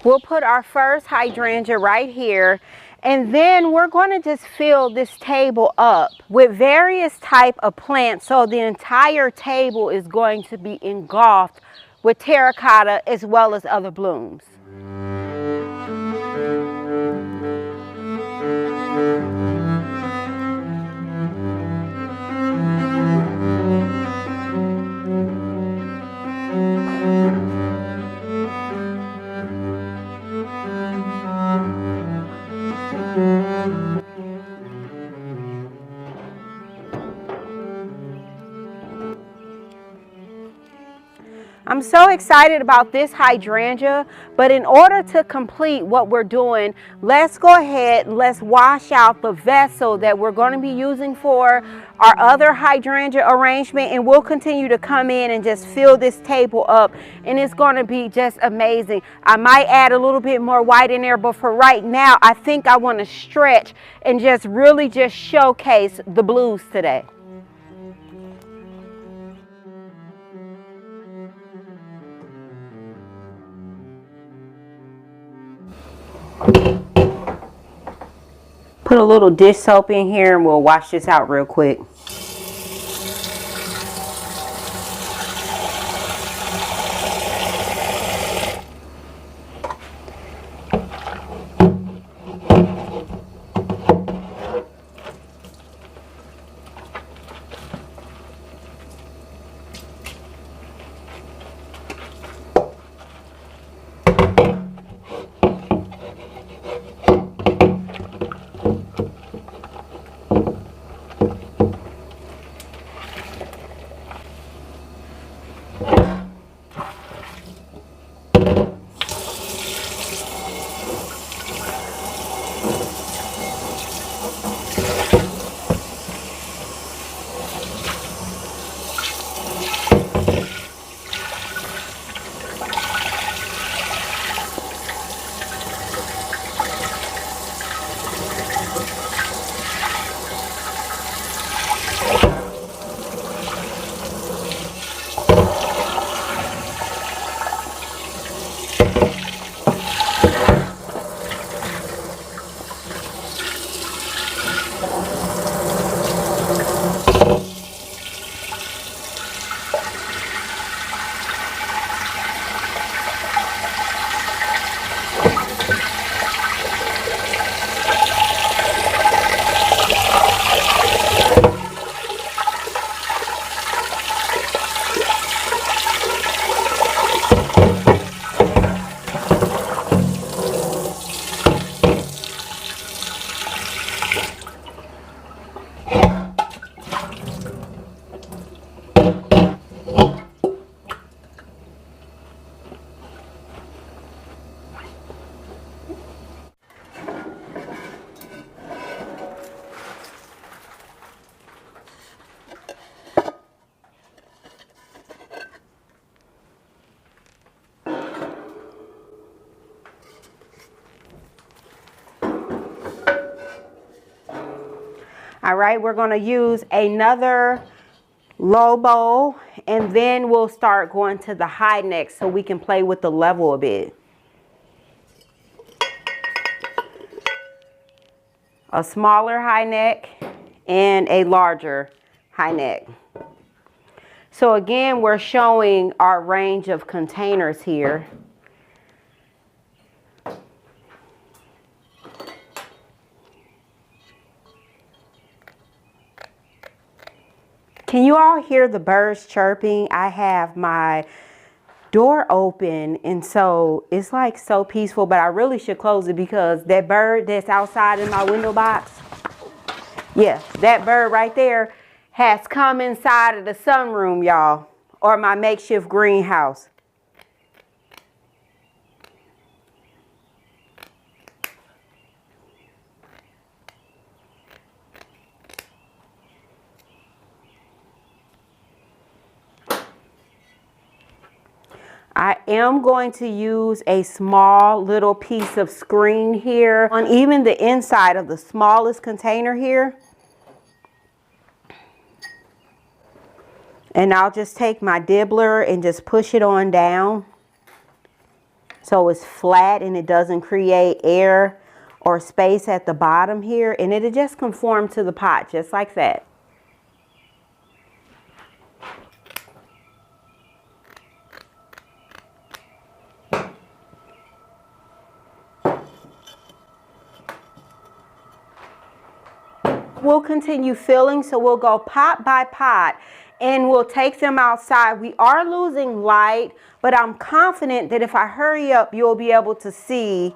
We'll put our first hydrangea right here. And then we're going to just fill this table up with various type of plants. So the entire table is going to be engulfed with terracotta as well as other blooms. I'm so excited about this hydrangea, but in order to complete what we're doing, let's go ahead and let's wash out the vessel that we're going to be using for our other hydrangea arrangement, and we'll continue to come in and just fill this table up, and it's going to be just amazing. I might add a little bit more white in there, but for right now, I think I want to stretch and just really just showcase the blues today. Put a little dish soap in here and we'll wash this out real quick. All right, we're going to use another low bowl, and then we'll start going to the high neck so we can play with the level a bit. A smaller high neck and a larger high neck. So again, we're showing our range of containers here. Can you all hear the birds chirping? I have my door open, and so it's like so peaceful, but I really should close it because that bird that's outside in my window box, yeah, that bird right there has come inside of the sunroom, y'all, or my makeshift greenhouse. I am going to use a small little piece of screen here on even the inside of the smallest container here. And I'll just take my dibbler and just push it on down so it's flat and it doesn't create air or space at the bottom here. And it'll just conform to the pot just like that. We'll continue filling, so we'll go pot by pot and we'll take them outside. We are losing light, but I'm confident that if I hurry up, you'll be able to see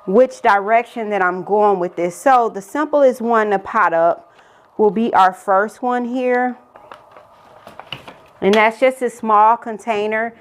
which direction that I'm going with this. So the simplest one to pot up will be our first one here. And that's just a small container.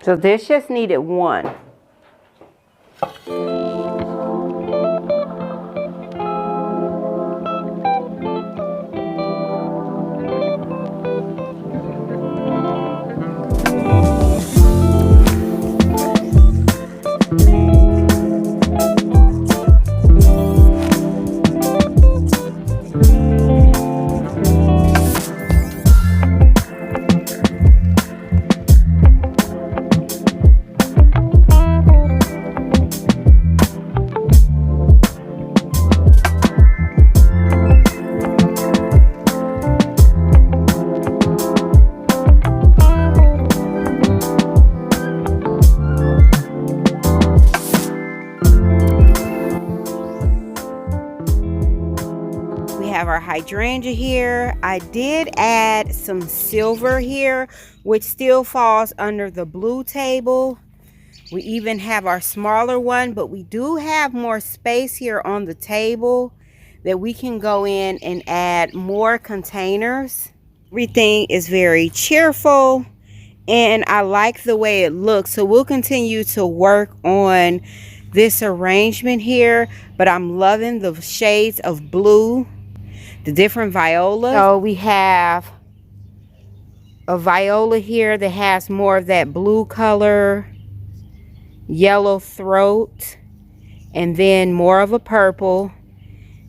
So this just needed one. Our hydrangea here. I did add some silver here, which still falls under the blue table. We even have our smaller one, but we do have more space here on the table that we can go in and add more containers. Everything is very cheerful and I like the way it looks, so we'll continue to work on this arrangement here, but I'm loving the shades of blue, the different violas. So we have a viola here that has more of that blue color, yellow throat, and then more of a purple.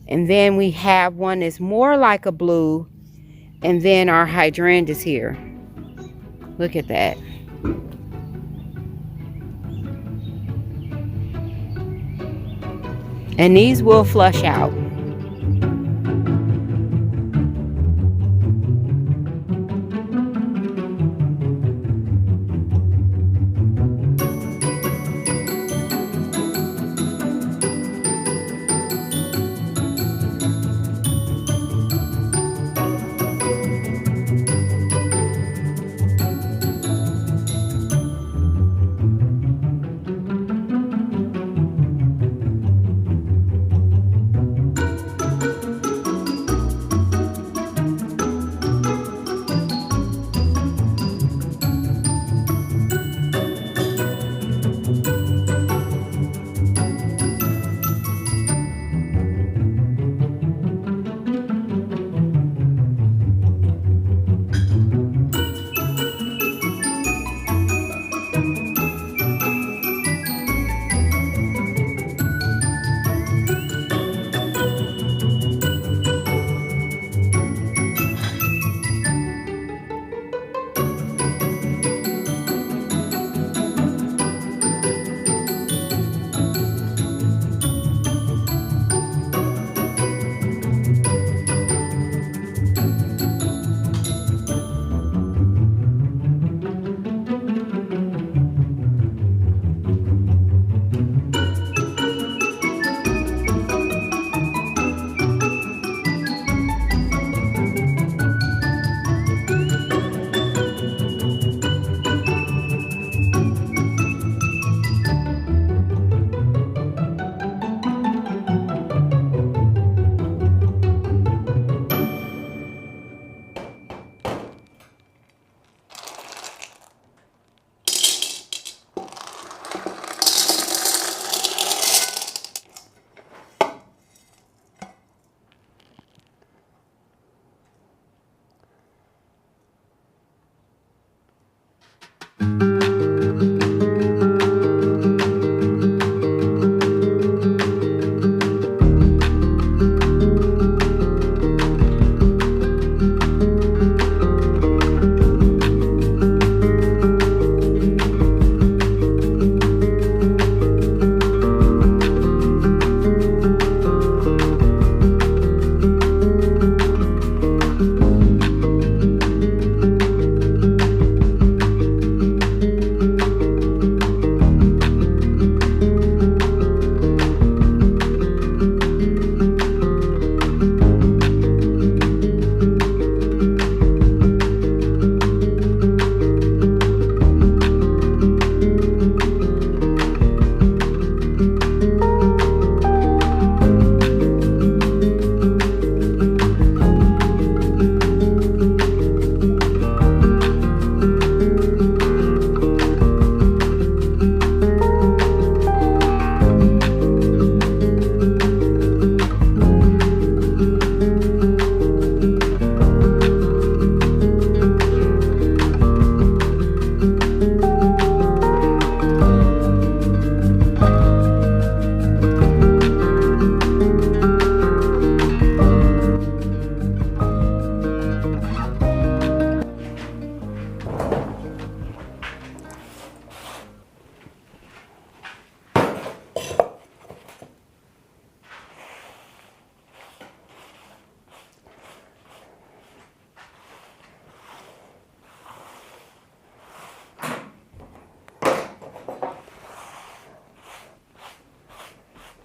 And then we have one that's more like a blue, and then our hydrangeas here. Look at that. And these will flush out.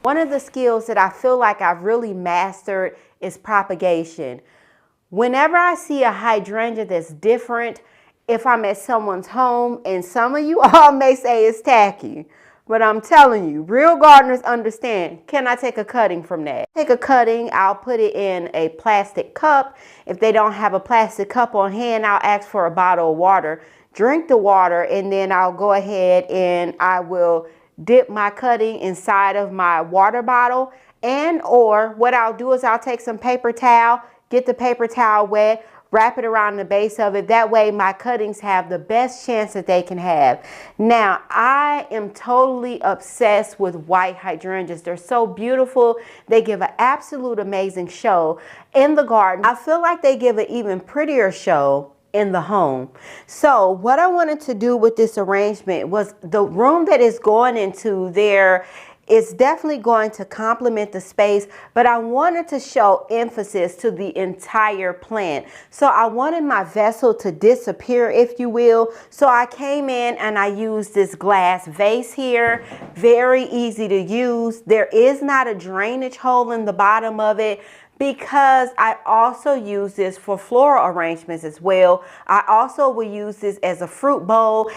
One of the skills that I feel like I've really mastered is propagation. Whenever I see a hydrangea that's different, if I'm at someone's home, and some of you all may say it's tacky, but I'm telling you, real gardeners understand. Can I take a cutting from that? Take a cutting, I'll put it in a plastic cup. If they don't have a plastic cup on hand, I'll ask for a bottle of water. Drink the water, and then I'll go ahead and I will dip my cutting inside of my water bottle. And or what I'll do is I'll take some paper towel, get the paper towel wet, wrap it around the base of it. That way my cuttings have the best chance that they can have. Now, I am totally obsessed with white hydrangeas. They're so beautiful. They give an absolute amazing show in the garden. I feel like they give an even prettier show in the home. So what I wanted to do with this arrangement was the room that is going into there is definitely going to complement the space, but I wanted to show emphasis to the entire plant. So I wanted my vessel to disappear, if you will. So I came in and I used this glass vase here. Very easy to use. There is not a drainage hole in the bottom of it, because I also use this for floral arrangements as well. I also will use this as a fruit bowl.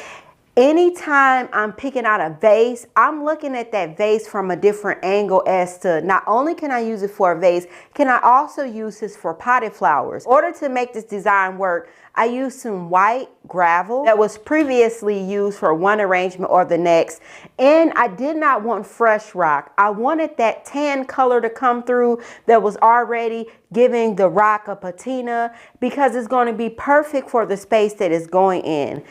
Anytime I'm picking out a vase, I'm looking at that vase from a different angle as to not only can I use it for a vase, can I also use this for potted flowers. In order to make this design work, I used some white gravel that was previously used for one arrangement or the next. And I did not want fresh rock. I wanted that tan color to come through that was already giving the rock a patina, because it's going to be perfect for the space that is going in.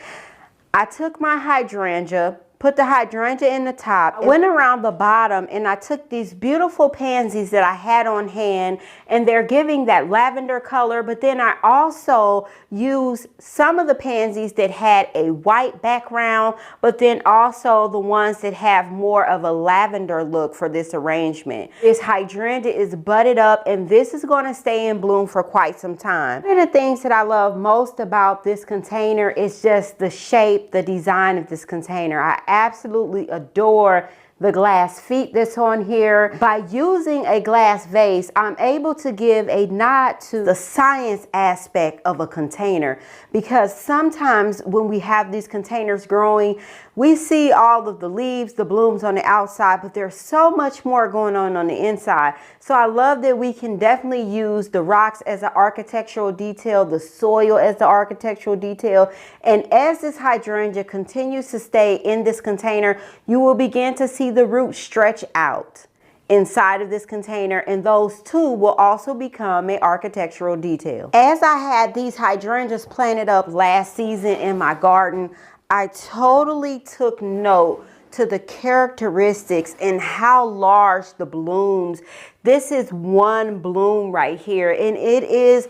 I took my hydrangea, put the hydrangea in the top, I went around the bottom, and I took these beautiful pansies that I had on hand, and they're giving that lavender color, but then I also used some of the pansies that had a white background, but then also the ones that have more of a lavender look for this arrangement. This hydrangea is budded up, and this is going to stay in bloom for quite some time. One of the things that I love most about this container is just the shape, the design of this container. I absolutely adore the glass feet that's on here. By using a glass vase, I'm able to give a nod to the science aspect of a container, because sometimes when we have these containers growing, we see all of the leaves, the blooms on the outside, but there's so much more going on the inside. So I love that we can definitely use the rocks as an architectural detail, the soil as the architectural detail. And as this hydrangea continues to stay in this container, you will begin to see the roots stretch out inside of this container, and those too will also become an architectural detail. As I had these hydrangeas planted up last season in my garden, I totally took note to the characteristics and how large the blooms. This is one bloom right here, and it is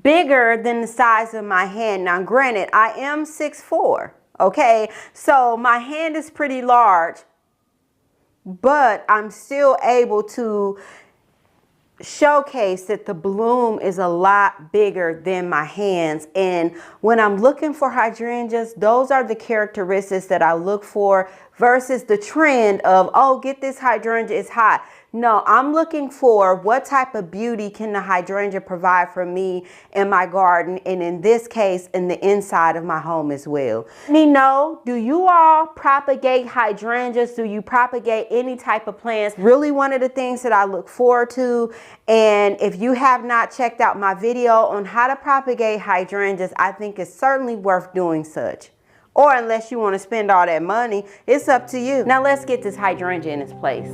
bigger than the size of my hand. Now granted, I am 6'4", okay, so my hand is pretty large, but I'm still able to showcase that the bloom is a lot bigger than my hands. And when I'm looking for hydrangeas, those are the characteristics that I look for, versus the trend of, oh, get this hydrangea, it's hot. No, I'm looking for what type of beauty can the hydrangea provide for me in my garden, and in this case, in the inside of my home as well. Let me know, do you all propagate hydrangeas? Do you propagate any type of plants? Really one of the things that I look forward to. And if you have not checked out my video on how to propagate hydrangeas, I think it's certainly worth doing such. Or unless you want to spend all that money, it's up to you. Now let's get this hydrangea in its place.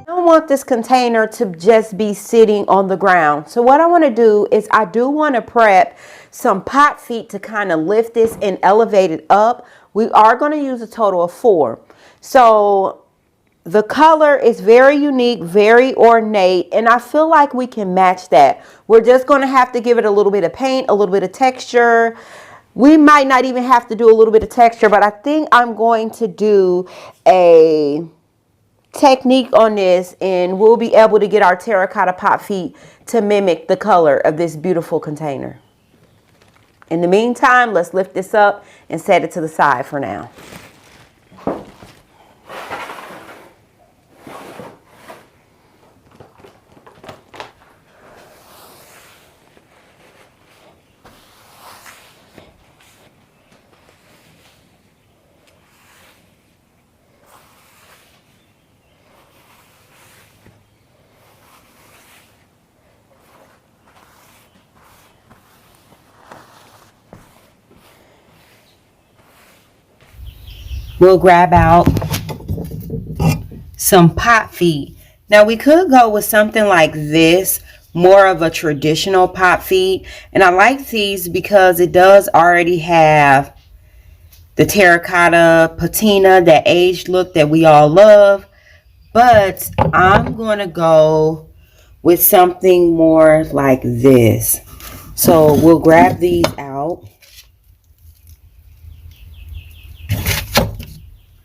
I want this container to just be sitting on the ground. So what I want to do is I do want to prep some pot feet to kind of lift this and elevate it up. We are going to use a total of 4. So the color is very unique, very ornate, and I feel like we can match that. We're just going to have to give it a little bit of paint, a little bit of texture. We might not even have to do a little bit of texture, but I think I'm going to do a technique on this, and we'll be able to get our terracotta pot feet to mimic the color of this beautiful container. In the meantime, let's lift this up and set it to the side for now. We'll grab out some pot feet. Now we could go with something like this, more of a traditional pot feet. And I like these because it does already have the terracotta patina, that aged look that we all love. But I'm going to go with something more like this. So we'll grab these out.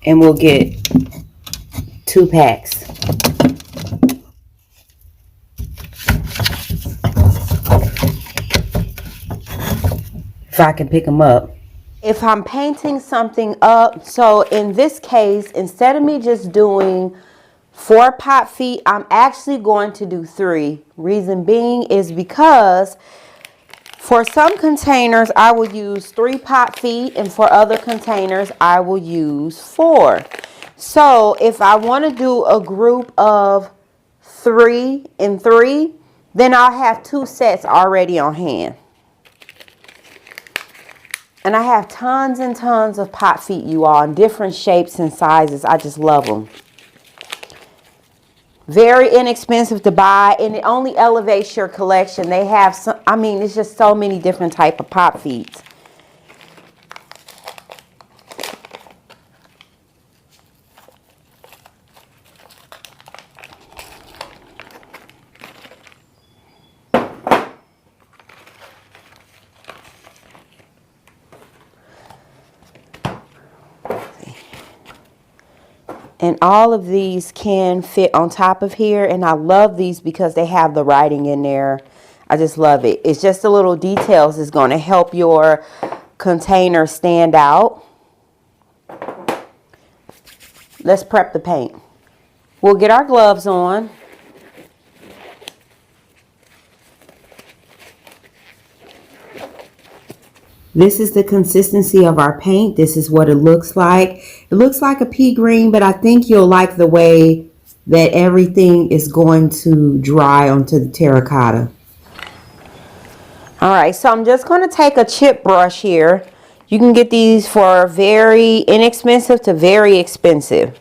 And we'll get 2 packs. If I can pick them up. If I'm painting something up, so in this case, instead of me just doing 4 pot feet, I'm actually going to do 3. Reason being is because for some containers, I will use 3 pot feet, and for other containers, I will use 4. So if I want to do a group of 3 and 3, then I'll have 2 sets already on hand. And I have tons and tons of pot feet, you all, in different shapes and sizes. I just love them. Very inexpensive to buy, and it only elevates your collection. They have some, I mean, it's just so many different type of pot feet. And all of these can fit on top of here. And I love these because they have the writing in there. I just love it. It's just the little details is going to help your container stand out. Let's prep the paint. We'll get our gloves on. This is the consistency of our paint. This is what it looks like. It looks like a pea green, but I think you'll like the way that everything is going to dry onto the terracotta. All right, so I'm just going to take a chip brush here. You can get these for very inexpensive to very expensive.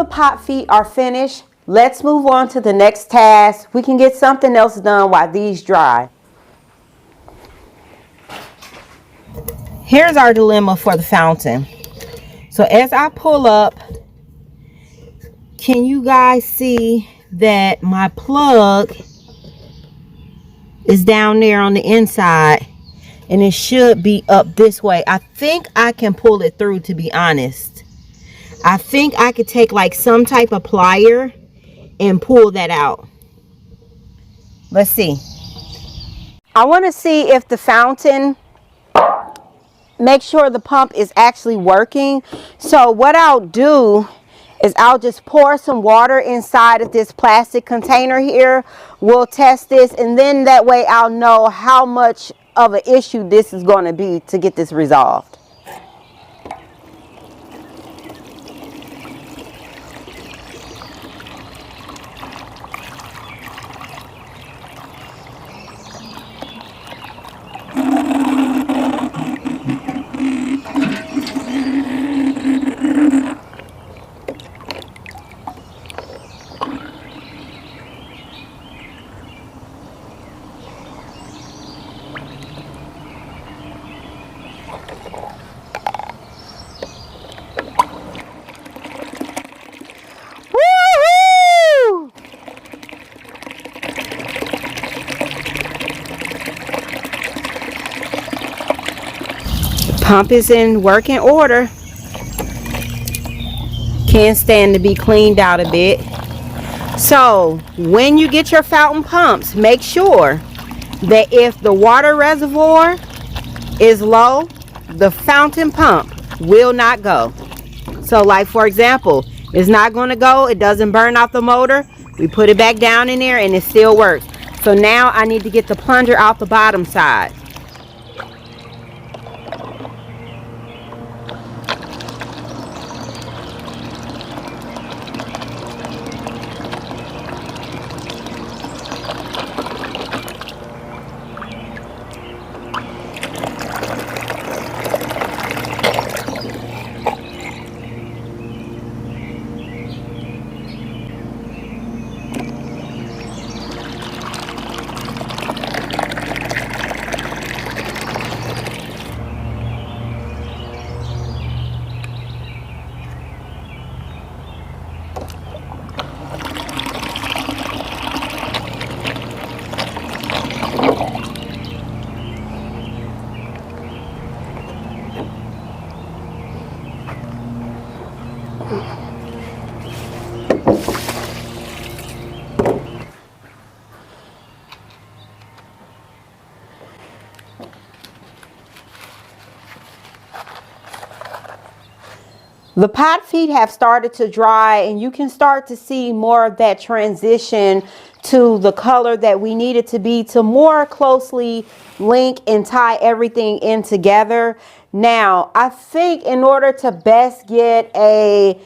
the pot feet are finished, let's move on to the next task. We can get something else done while these dry. Here's our dilemma for the fountain. So as I pull up, can you guys see that my plug is down there on the inside and it should be up this way? I think I can pull it through, to be honest. I think I could take like some type of plier and pull that out. Let's see. I want to see if the fountain, make sure the pump is actually working. So what I'll do is I'll just pour some water inside of this plastic container here. We'll test this, and then that way I'll know how much of an issue this is going to be to get this resolved. Pump is in working order. Can stand to be cleaned out a bit. So when you get your fountain pumps, make sure that if the water reservoir is low, the fountain pump will not go. So like for example, it's not going to go, it doesn't burn out the motor. We put it back down in there and it still works. So now I need to get the plunger out the bottom side. The pot feet have started to dry, and you can start to see more of that transition to the color that we need it to be, to more closely link and tie everything in together. Now, I think in order to best get a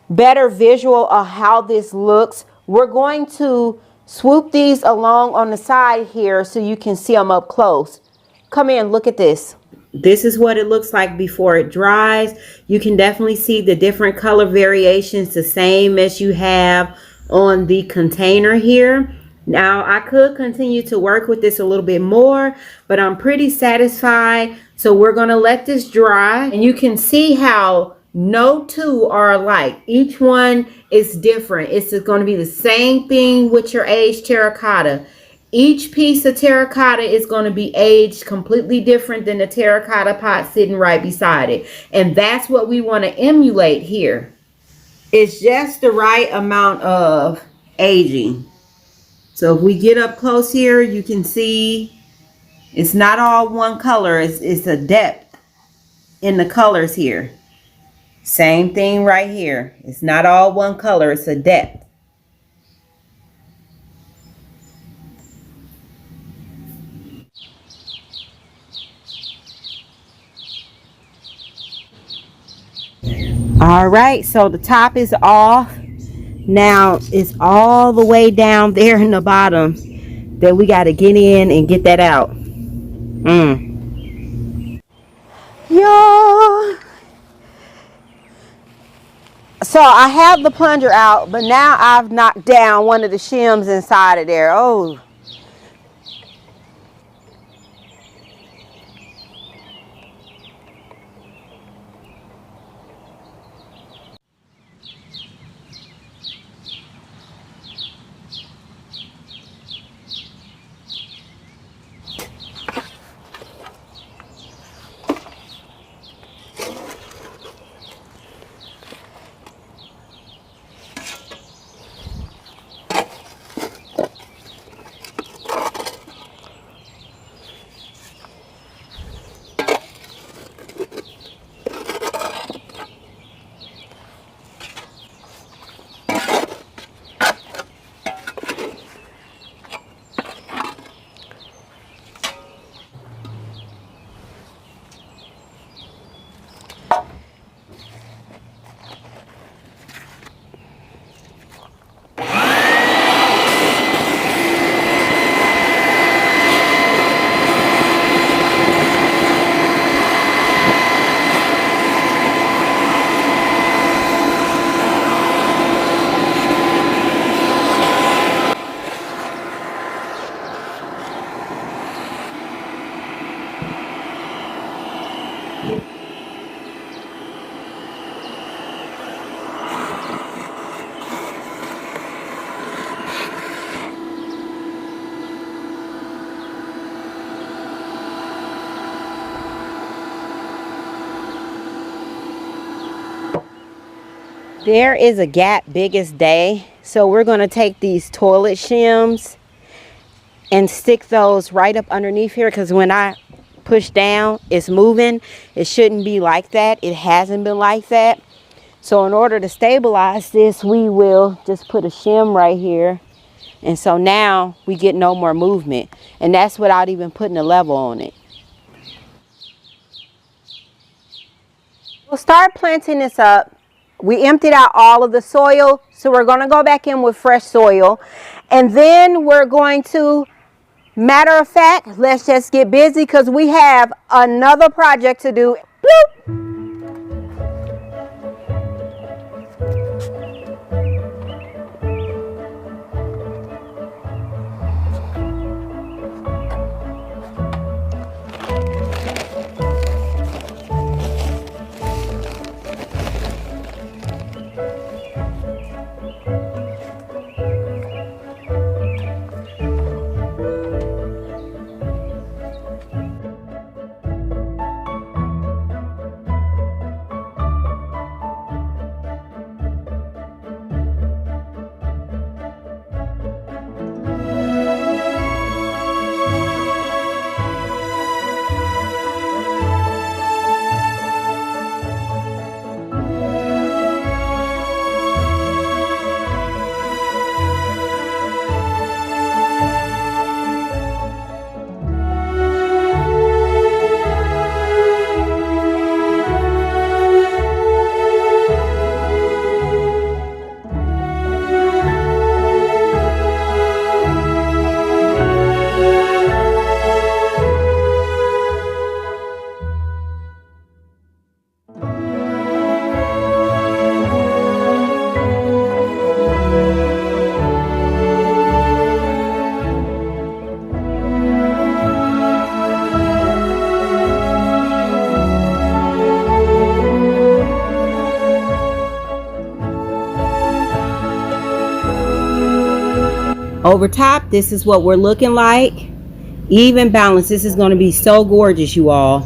better visual of how this looks, we're going to swoop these along on the side here so you can see them up close. Come in, look at this. This is what it looks like before it dries. You can definitely see the different color variations, the same as you have on the container here. Now, I could continue to work with this a little bit more, but I'm pretty satisfied. So we're going to let this dry, and you can see how no two are alike. Each one is different. It's going to be the same thing with your aged terracotta. Each piece of terracotta is going to be aged completely different than the terracotta pot sitting right beside it. And that's what we want to emulate here. It's just the right amount of aging. So if we get up close here, you can see it's not all one color. It's a depth in the colors here. Same thing right here. It's not all one color. It's a depth. All right, so the top is off. Now it's all the way down there in the bottom that we got to get in and get that out. Y'all, So I have the plunger out, but now I've knocked down one of the shims inside of there. Oh. There is a gap big as day. So we're going to take these toilet shims and stick those right up underneath here, because when I push down, it's moving. It shouldn't be like that. It hasn't been like that. So in order to stabilize this, we will just put a shim right here. And so now we get no more movement. And that's without even putting a level on it. We'll start planting this up. We emptied out all of the soil, so we're going to go back in with fresh soil. And then we're going to, matter of fact, let's just get busy because we have another project to do. Bloop. Over top, this is what we're looking like. Even balance. This is going to be so gorgeous, you all.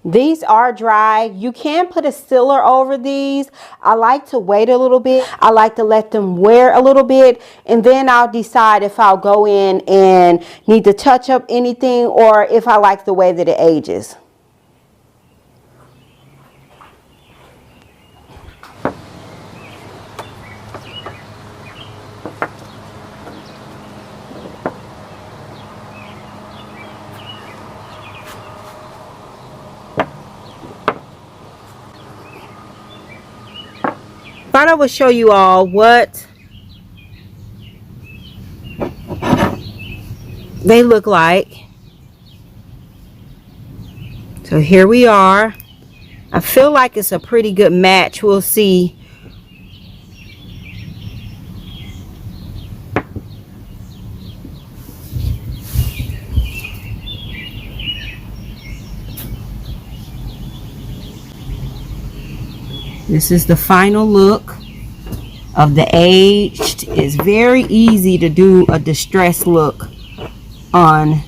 These are dry. You can put a sealer over these. I like to wait a little bit. I like to let them wear a little bit, and then I'll decide if I'll go in and need to touch up anything or if I like the way that it ages. Thought I would show you all what they look like. So here we are. I feel like it's a pretty good match. We'll see. This is the final look of the aged. It's very easy to do a distress look on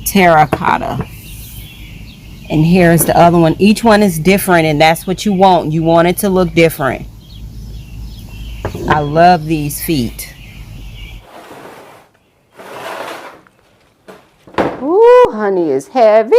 terracotta. And here's the other one. Each one is different, and that's what you want. You want it to look different. I love these feet. Ooh, honey is heavy.